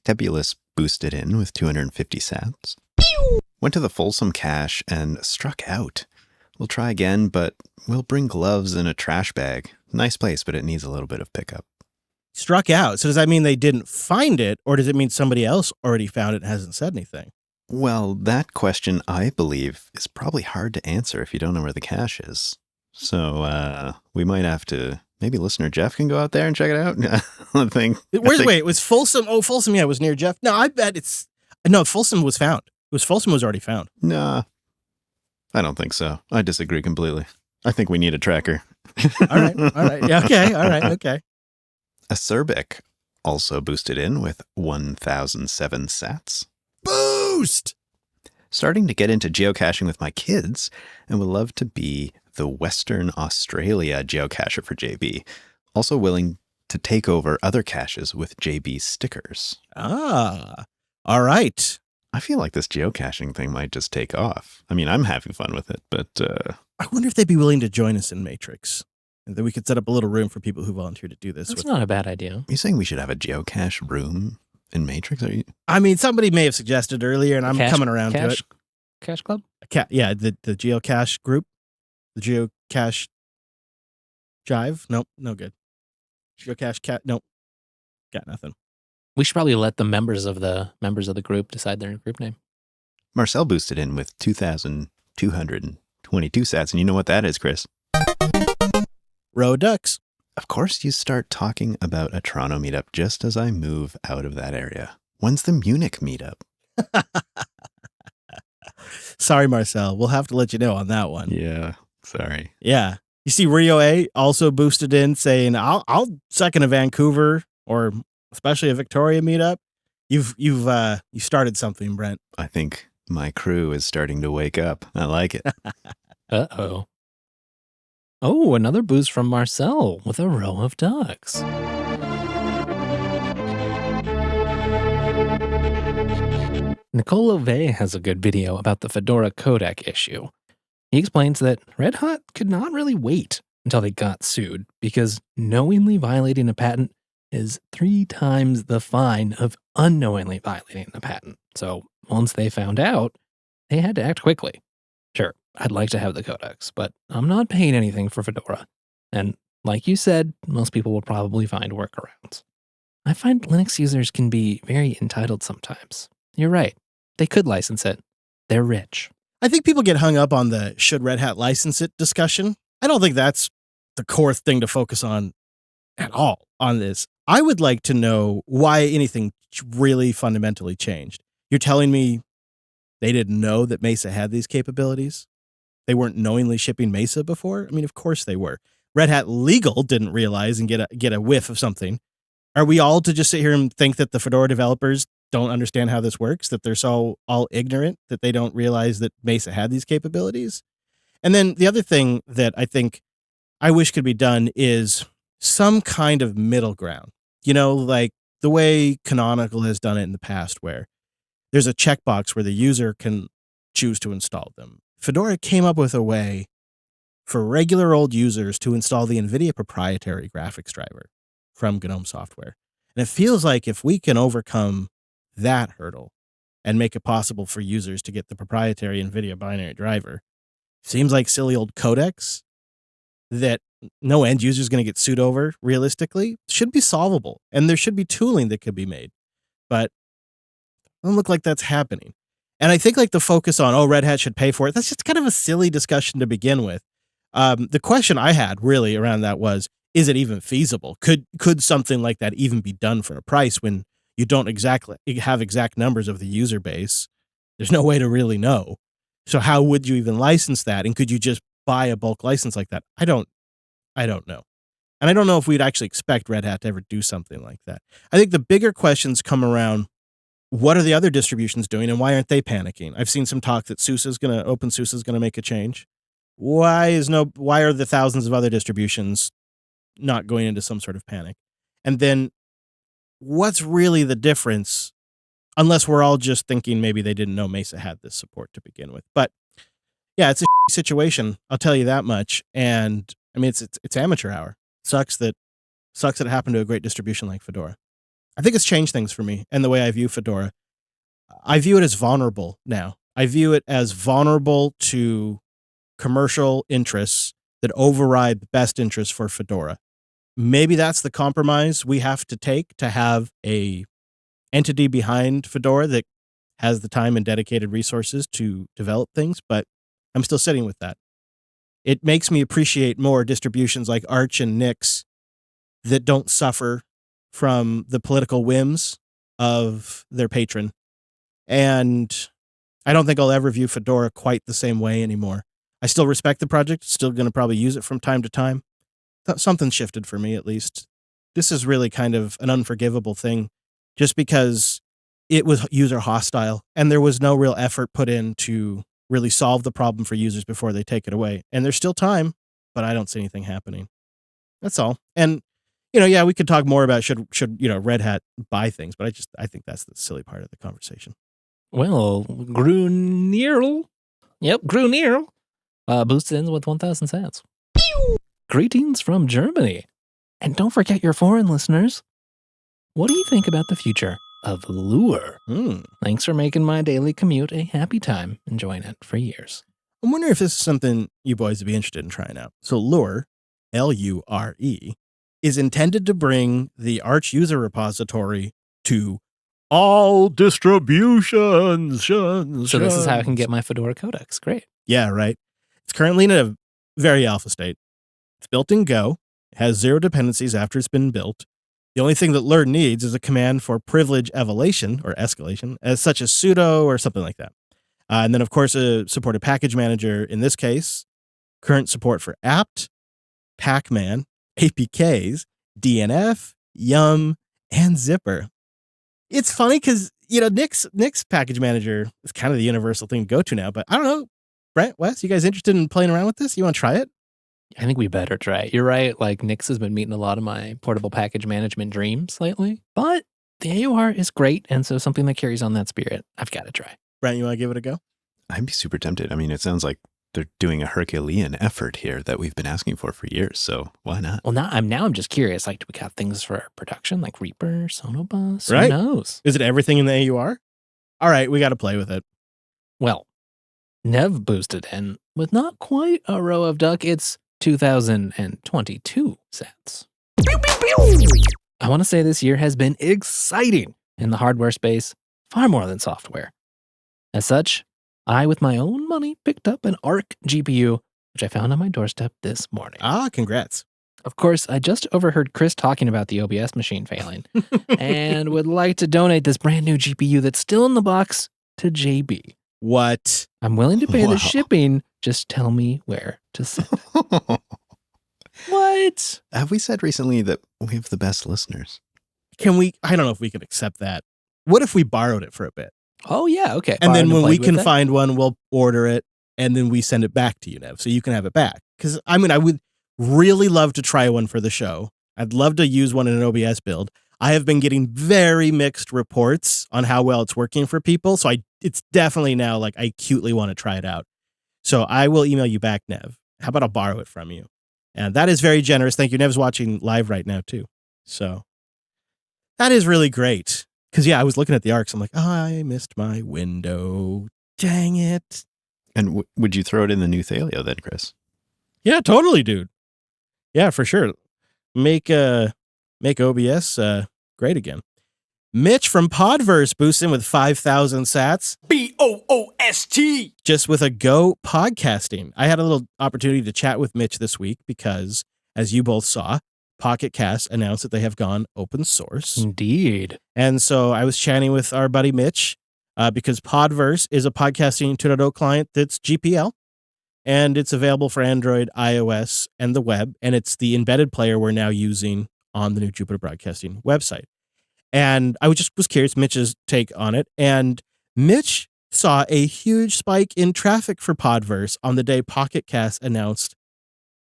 S4: Tebulus boosted in with 250 sats. Went to the Folsom cache and struck out. We'll try again, but we'll bring gloves and a trash bag. Nice place, but it needs a little bit of pickup.
S3: Struck out. So does that mean they didn't find it, or does it mean somebody else already found it and hasn't said anything?
S4: Well, that question, I believe, is probably hard to answer if you don't know where the cache is. So we might have to... Maybe listener Jeff can go out there and check it out. Wait,
S3: it was Folsom. Oh, Folsom, yeah, it was near Jeff. No, I bet Folsom was found. Folsom was already found.
S4: Nah, I don't think so. I disagree completely. I think we need a tracker.
S3: All right. Yeah, okay. All right. Okay.
S4: Acerbic also boosted in with 1,007 sats.
S3: Boost!
S4: Starting to get into geocaching with my kids and would love to be the Western Australia geocacher for JB. Also willing to take over other caches with JB stickers.
S3: Ah, all right.
S4: I feel like this geocaching thing might just take off. I mean, I'm having fun with it, but...
S3: I wonder if they'd be willing to join us in Matrix. And then we could set up a little room for people who volunteer to do this.
S1: That's not a bad idea.
S4: Are you saying we should have a geocache room in Matrix?
S3: I mean, somebody may have suggested earlier, and I'm coming around to it.
S1: Cache Club?
S3: Yeah, the geocache group. The geocache jive? Nope, no good. Geocache cat? Nope, got nothing.
S1: We should probably let the members of the group decide their group name.
S4: Marcel boosted in with 2,222 sats, and you know what that is, Chris?
S3: Row ducks.
S4: Of course, you start talking about a Toronto meetup just as I move out of that area. When's the Munich meetup?
S3: Sorry, Marcel. We'll have to let you know on that one.
S4: Yeah, sorry.
S3: Yeah. You see Rio A also boosted in saying, I'll second a Vancouver or especially a Victoria meetup. You started something, Brent.
S4: I think my crew is starting to wake up. I like it.
S1: Uh-oh. Oh, another boost from Marcel with a row of ducks. Nicole Ove has a good video about the Fedora codec issue. He explains that Red Hat could not really wait until they got sued because knowingly violating a patent is 3 times the fine of unknowingly violating the patent. So once they found out, they had to act quickly. Sure, I'd like to have the codecs, but I'm not paying anything for Fedora. And like you said, most people will probably find workarounds. I find Linux users can be very entitled sometimes. You're right. They could license it. They're rich.
S3: I think people get hung up on the should Red Hat license it discussion. I don't think that's the core thing to focus on at all on this. I would like to know why anything really fundamentally changed. You're telling me they didn't know that Mesa had these capabilities? They weren't knowingly shipping Mesa before? I mean, of course they were. Red Hat Legal didn't realize and get a whiff of something Are we all to just sit here and think that the Fedora developers don't understand how this works, that they're so all ignorant that they don't realize that Mesa had these capabilities? And then the other thing that I think I wish could be done is some kind of middle ground. Like the way Canonical has done it in the past, where there's a checkbox where the user can choose to install them. Fedora came up with a way for regular old users to install the NVIDIA proprietary graphics driver from GNOME Software. And it feels like if we can overcome that hurdle and make it possible for users to get the proprietary NVIDIA binary driver, seems like silly old codecs that no end user is going to get sued over, realistically, should be solvable. And there should be tooling that could be made. But it doesn't look like that's happening. And I think like the focus on, Red Hat should pay for it, that's just kind of a silly discussion to begin with. The question I had really around that was, is it even feasible? Could something like that even be done for a price when you don't exactly have exact numbers of the user base? There's no way to really know. So how would you even license that? And could you just buy a bulk license like that? I don't know. And I don't know if we'd actually expect Red Hat to ever do something like that. I think the bigger questions come around, what are the other distributions doing and why aren't they panicking? I've seen some talk that OpenSUSE is going to make a change. Why are the thousands of other distributions not going into some sort of panic? And then what's really the difference, unless we're all just thinking maybe they didn't know Mesa had this support to begin with. But yeah, it's a situation, I'll tell you that much. And I mean, it's amateur hour. Sucks that it happened to a great distribution like Fedora. I think it's changed things for me and the way I view Fedora. I view it as vulnerable now. I view it as vulnerable to commercial interests that override the best interests for Fedora. Maybe that's the compromise we have to take to have a entity behind Fedora that has the time and dedicated resources to develop things, but I'm still sitting with that. It makes me appreciate more distributions like Arch and Nix that don't suffer from the political whims of their patron. And I don't think I'll ever view Fedora quite the same way anymore. I still respect the project, still going to probably use it from time to time. Something shifted for me, at least. This is really kind of an unforgivable thing, just because it was user hostile and there was no real effort put in to really solve the problem for users before they take it away. And there's still time, but I don't see anything happening. That's all. And, yeah, we could talk more about should Red Hat buy things, but I think that's the silly part of the conversation.
S1: Well, Grunierl. Yep, Grunierl. Boosted in with 1,000 sats. Greetings from Germany. And don't forget your foreign listeners. What do you think about the future of Lure? Thanks for making my daily commute a happy time, enjoying it for years.
S3: I'm wondering if this is something you boys would be interested in trying out. So Lure, Lure, is intended to bring the Arch user repository to all distributions.
S1: So this is how I can get my Fedora codecs. Great.
S3: Yeah, right. It's currently in a very alpha state. It's built in Go. It has 0 dependencies after it's been built. The only thing that Lure needs is a command for privilege evolution or escalation, as such as sudo or something like that. And then, of course, a supported package manager. In this case, current support for apt, pacman, APKs, DNF, yum, and zipper. It's funny because, Nix package manager is kind of the universal thing to go to now, but I don't know. Brent, Wes, you guys interested in playing around with this? You want to try it?
S1: I think we better try it. You're right. Like, Nix has been meeting a lot of my portable package management dreams lately, but the AUR is great. And so something that carries on that spirit, I've got to try.
S3: Brent, you want to give it a go?
S4: I'd be super tempted. I mean, it sounds like they're doing a Herculean effort here that we've been asking for years. So why not?
S1: Well, now I'm just curious. Like, do we got things for production like Reaper, Sonobus?
S3: Right.
S1: Who knows?
S3: Is it everything in the AUR? All right, we got to play with it.
S1: Well, Nev boosted in with not quite a row of duck. It's 2022 sats. I want to say this year has been exciting in the hardware space, far more than software. As such, I, with my own money, picked up an Arc GPU, which I found on my doorstep this morning.
S3: Ah, congrats.
S1: Of course, I just overheard Chris talking about the OBS machine failing and would like to donate this brand new GPU that's still in the box to JB.
S3: What?
S1: I'm willing to pay the shipping. Just tell me where to send it. What?
S4: Have we said recently that we have the best listeners?
S3: can we, I don't know if we can accept that. What if we borrowed it for a bit?
S1: Oh, yeah. Okay.
S3: And then
S1: Borrowed
S3: when we
S1: played
S3: can
S1: with it?
S3: find one, we'll order it and then we send it back to you, Nev, so you can have it back. Because, I mean, I would really love to try one for the show. I'd love to use one in an OBS build. I have been getting very mixed reports on how well it's working for people. So it's definitely now like I acutely want to try it out. So I will email you back, Nev. How about I'll borrow it from you? And that is very generous. Thank you. Nev's watching live right now, too. So that is really great. Because, yeah, I was looking at the arcs. I'm like, I missed my window. Dang it.
S4: And would you throw it in the new Thalio then, Chris?
S3: Yeah, totally, dude. Yeah, for sure. Make OBS great again. Mitch from Podverse boosts in with 5,000 sats.
S6: BOOST.
S3: Just with a go podcasting. I had a little opportunity to chat with Mitch this week because, as you both saw, Pocket Cast announced that they have gone open source.
S1: Indeed.
S3: And so I was chatting with our buddy Mitch because Podverse is a podcasting 2.0 client that's GPL. And it's available for Android, iOS, and the web. And it's the embedded player we're now using on the new Jupiter Broadcasting website. And I was curious Mitch's take on it. And Mitch saw a huge spike in traffic for Podverse on the day Pocket Cast announced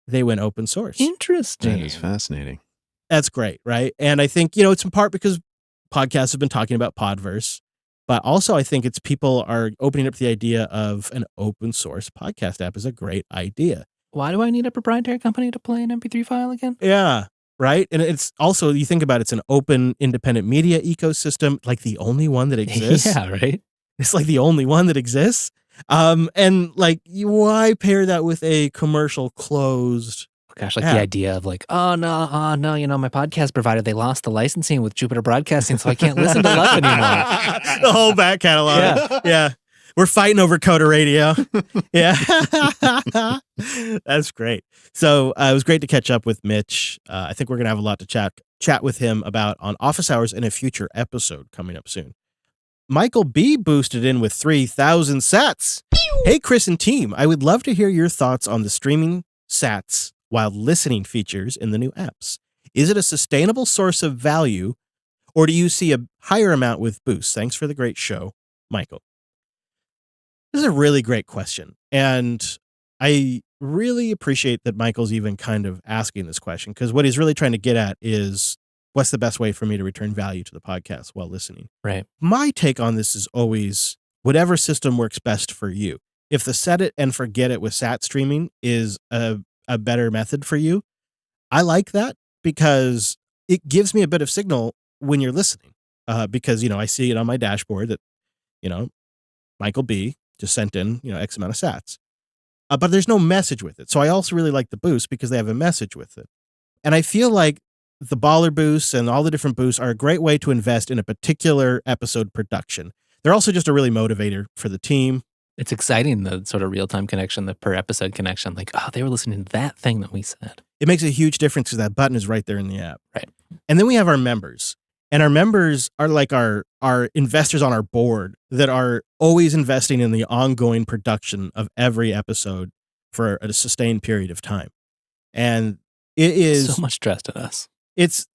S3: they went open source.
S1: Interesting.
S4: That is fascinating.
S3: That's great, right? And I think, it's in part because podcasts have been talking about Podverse. But also, I think it's people are opening up the idea of an open source podcast app is a great idea.
S1: Why do I need a proprietary company to play an MP3 file again?
S3: Yeah, right. And it's also, you think about it's an open independent media ecosystem, like the only one that exists.
S1: Yeah, right.
S3: It's like the only one that exists. And like, why pair that with a commercial closed?
S1: Gosh, like the idea of like, oh no, my podcast provider, they lost the licensing with Jupiter Broadcasting, so I can't listen to Love anymore.
S3: The whole back catalog. Yeah. We're fighting over Coda Radio. Yeah. That's great. So it was great to catch up with Mitch. I think we're going to have a lot to chat with him about on Office Hours in a future episode coming up soon. Michael B boosted in with 3,000 sats. Hey, Chris and team, I would love to hear your thoughts on the streaming sats while listening features in the new apps. Is it a sustainable source of value, or do you see a higher amount with boosts? Thanks for the great show, Michael. This is a really great question. And I really appreciate that Michael's even kind of asking this question, because what he's really trying to get at is what's the best way for me to return value to the podcast while listening?
S1: Right.
S3: My take on this is always whatever system works best for you. If the set it and forget it with sat streaming is a better method for you, I like that because it gives me a bit of signal when you're listening. Because, I see it on my dashboard that, Michael B just sent in, X amount of sats. But there's no message with it. So I also really like the boost because they have a message with it. And I feel like the baller boosts and all the different boosts are a great way to invest in a particular episode production. They're also just a really motivator for the team.
S1: It's exciting, the sort of real-time connection, the per episode connection. Like, oh, they were listening to that thing that we said.
S3: It makes a huge difference because that button is right there in the app.
S1: Right.
S3: And then we have our members. And our members are like our investors on our board that are always investing in the ongoing production of every episode for a sustained period of time. And it is
S1: so much trust in us.
S3: It's,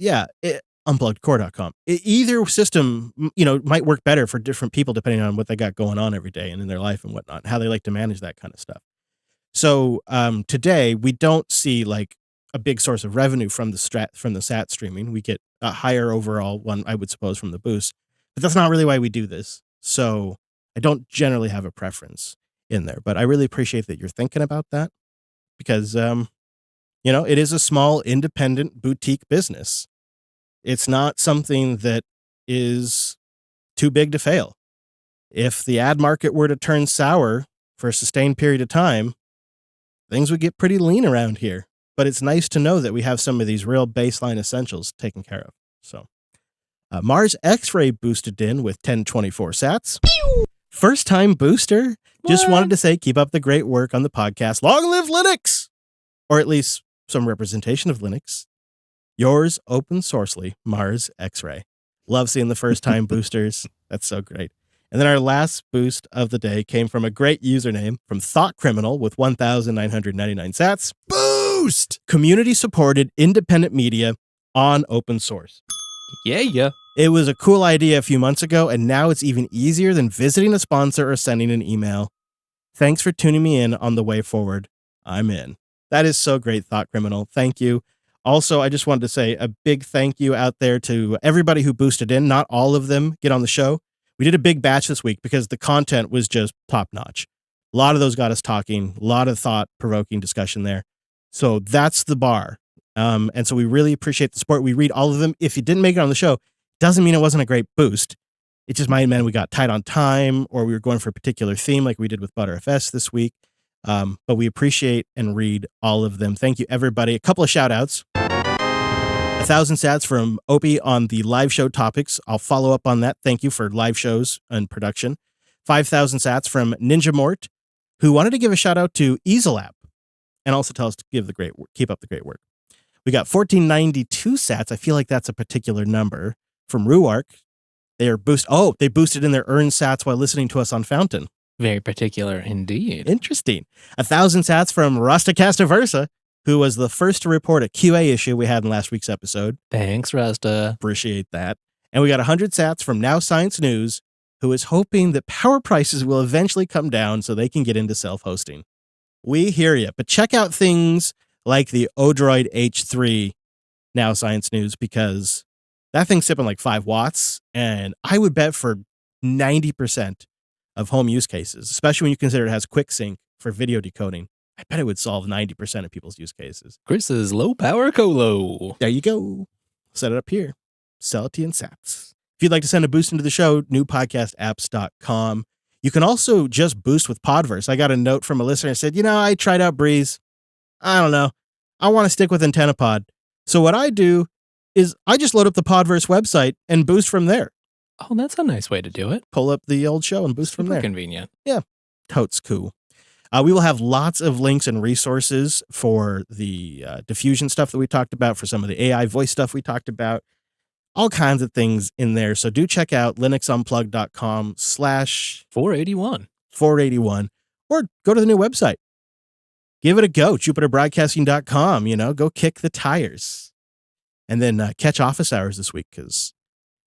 S3: unpluggedcore.com. Either system, might work better for different people depending on what they got going on every day and in their life and whatnot, how they like to manage that kind of stuff. So today we don't see like a big source of revenue from the sat streaming. We get a higher overall one, I would suppose, from the boost, but that's not really why we do this. So I don't generally have a preference in there, but I really appreciate that you're thinking about that because, it is a small independent boutique business. It's not something that is too big to fail. If the ad market were to turn sour for a sustained period of time, things would get pretty lean around here. But it's nice to know that we have some of these real baseline essentials taken care of. So Mars X-Ray boosted in with 1024 sats. First time booster. Just wanted to say, keep up the great work on the podcast. Long live Linux! Or at least some representation of Linux. Yours open sourcely, Mars X-Ray. Love seeing the first time boosters. That's so great. And then our last boost of the day came from a great username from Thought Criminal with 1,999 sats. Boost! Community supported independent media on open source.
S1: Yeah.
S3: It was a cool idea a few months ago, and now it's even easier than visiting a sponsor or sending an email. Thanks for tuning me in on the way forward. I'm in. That is so great, Thought Criminal. Thank you. Also, I just wanted to say a big thank you out there to everybody who boosted in. Not all of them get on the show. We did a big batch this week because the content was just top-notch. A lot of those got us talking, a lot of thought-provoking discussion there. So that's the bar. And so we really appreciate the support. We read all of them. If you didn't make it on the show, doesn't mean it wasn't a great boost. It just might have meant we got tight on time or we were going for a particular theme like we did with ButterFS this week. But we appreciate and read all of them. Thank you, everybody. A couple of shout-outs. 1,000 sats from Opie on the live show topics. I'll follow up on that. Thank you for live shows and production. 5,000 sats from Ninja Mort, who wanted to give a shout-out to Easel App and also tell us to keep up the great work. We got 1,492 sats. I feel like that's a particular number. From Ruark. They boosted in their earned sats while listening to us on Fountain.
S1: Very particular indeed.
S3: Interesting. 1,000 sats from Rasta Castaversa, who was the first to report a QA issue we had in last week's episode.
S1: Thanks, Rasta.
S3: Appreciate that. And we got 100 sats from Now Science News, who is hoping that power prices will eventually come down so they can get into self-hosting. We hear you, but check out things like the ODROID H3 Now Science News, because that thing's sipping like 5 watts, and I would bet for 90% of home use cases, especially when you consider it has quick sync for video decoding, I bet it would solve 90% of people's use cases.
S1: Chris's low power colo.
S3: There you go. Set it up here. Sell it to you in sats. If you'd like to send a boost into the show, newpodcastapps.com. You can also just boost with Podverse. I got a note from a listener that said, I tried out Breeze. I don't know. I want to stick with AntennaPod. So what I do is I just load up the Podverse website and boost from there.
S1: Oh, that's a nice way to do it.
S3: Pull up the old show and boost from there.
S1: Convenient.
S3: Yeah. Totes cool. We will have lots of links and resources for the diffusion stuff that we talked about, for some of the AI voice stuff we talked about, all kinds of things in there. So do check out linuxunplugged.com/481, or go to the new website. Give it a go. JupiterBroadcasting.com, go kick the tires. And then catch office hours this week, because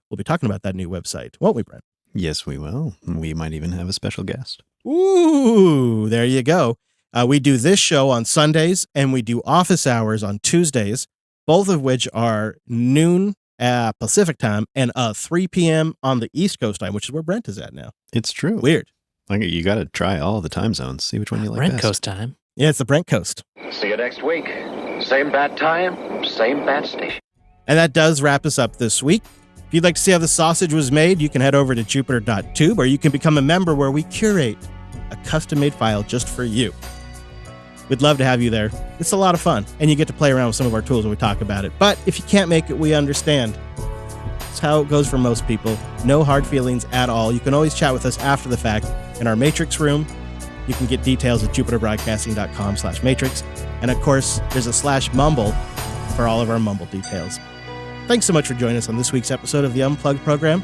S3: we'll be talking about that new website, won't we, Brent?
S4: Yes, we will. We might even have a special guest.
S3: Ooh, there you go. We do this show on Sundays, and we do office hours on Tuesdays, both of which are noon Pacific time and 3 p.m. on the East Coast time, which is where Brent is at now.
S4: It's true.
S3: Weird.
S4: You got to try all the time zones. See which one you like
S1: Brent
S4: best.
S1: Coast time.
S3: Yeah, it's the Brent Coast.
S12: See you next week. Same bad time, same bad station.
S3: And that does wrap us up this week. If you'd like to see how the sausage was made, you can head over to jupiter.tube, or you can become a member where we curate a custom-made file just for you. We'd love to have you there. It's a lot of fun, and you get to play around with some of our tools when we talk about it. But if you can't make it, we understand. That's how it goes for most people. No hard feelings at all. You can always chat with us after the fact in our Matrix room. You can get details at jupiterbroadcasting.com/matrix. And of course, there's a /mumble for all of our mumble details. Thanks so much for joining us on this week's episode of the Unplugged program.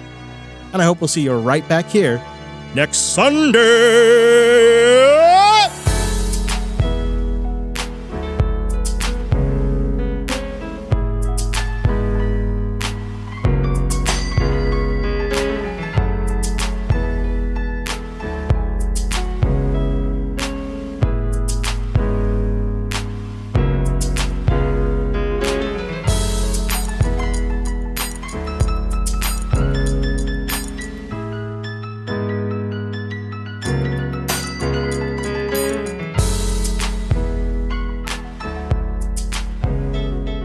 S3: And I hope we'll see you right back here next Sunday.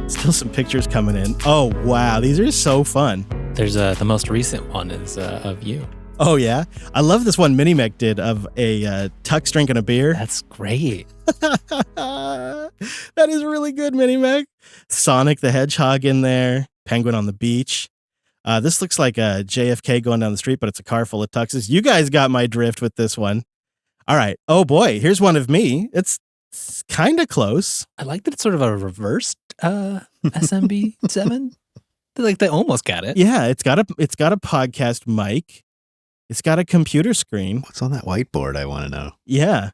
S3: Still some pictures coming in. Oh, wow. These are so fun.
S1: There's the most recent one is of you.
S3: Oh, yeah? I love this one Minimec did of a Tux drinking a beer.
S1: That's great.
S3: That is really good, Minimec. Sonic the Hedgehog in there. Penguin on the beach. This looks like a JFK going down the street, but it's a car full of tuxes. You guys got my drift with this one. All right. Oh, boy. Here's one of me. It's kind of close.
S1: I like that it's sort of a reversed SMB7. They almost got it.
S3: Yeah, it's got a podcast mic. It's got a computer screen.
S4: What's on that whiteboard? I want to know.
S3: Yeah,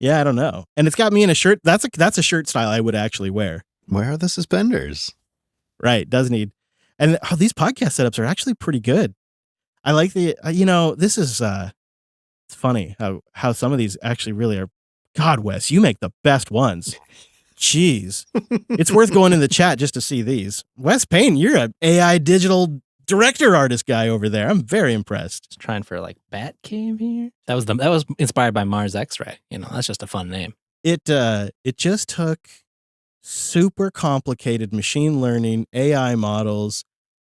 S3: I don't know. And it's got me in a shirt. That's a shirt style I would actually wear.
S4: Where are the suspenders?
S3: Right, does need. And these podcast setups are actually pretty good. I like the, this is, it's funny how some of these actually really are. God, Wes, you make the best ones. Jeez. It's worth going in the chat just to see these. Wes Payne, you're an AI digital director artist guy over there. I'm very impressed.
S1: Just trying for like Bat Cave here. That was inspired by Mars X-Ray. That's just a fun name.
S3: It just took super complicated machine learning AI models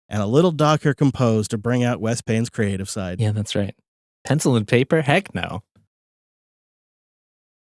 S3: and a little Docker Compose to bring out Wes Payne's creative side.
S1: Yeah, that's right. Pencil and paper? Heck no.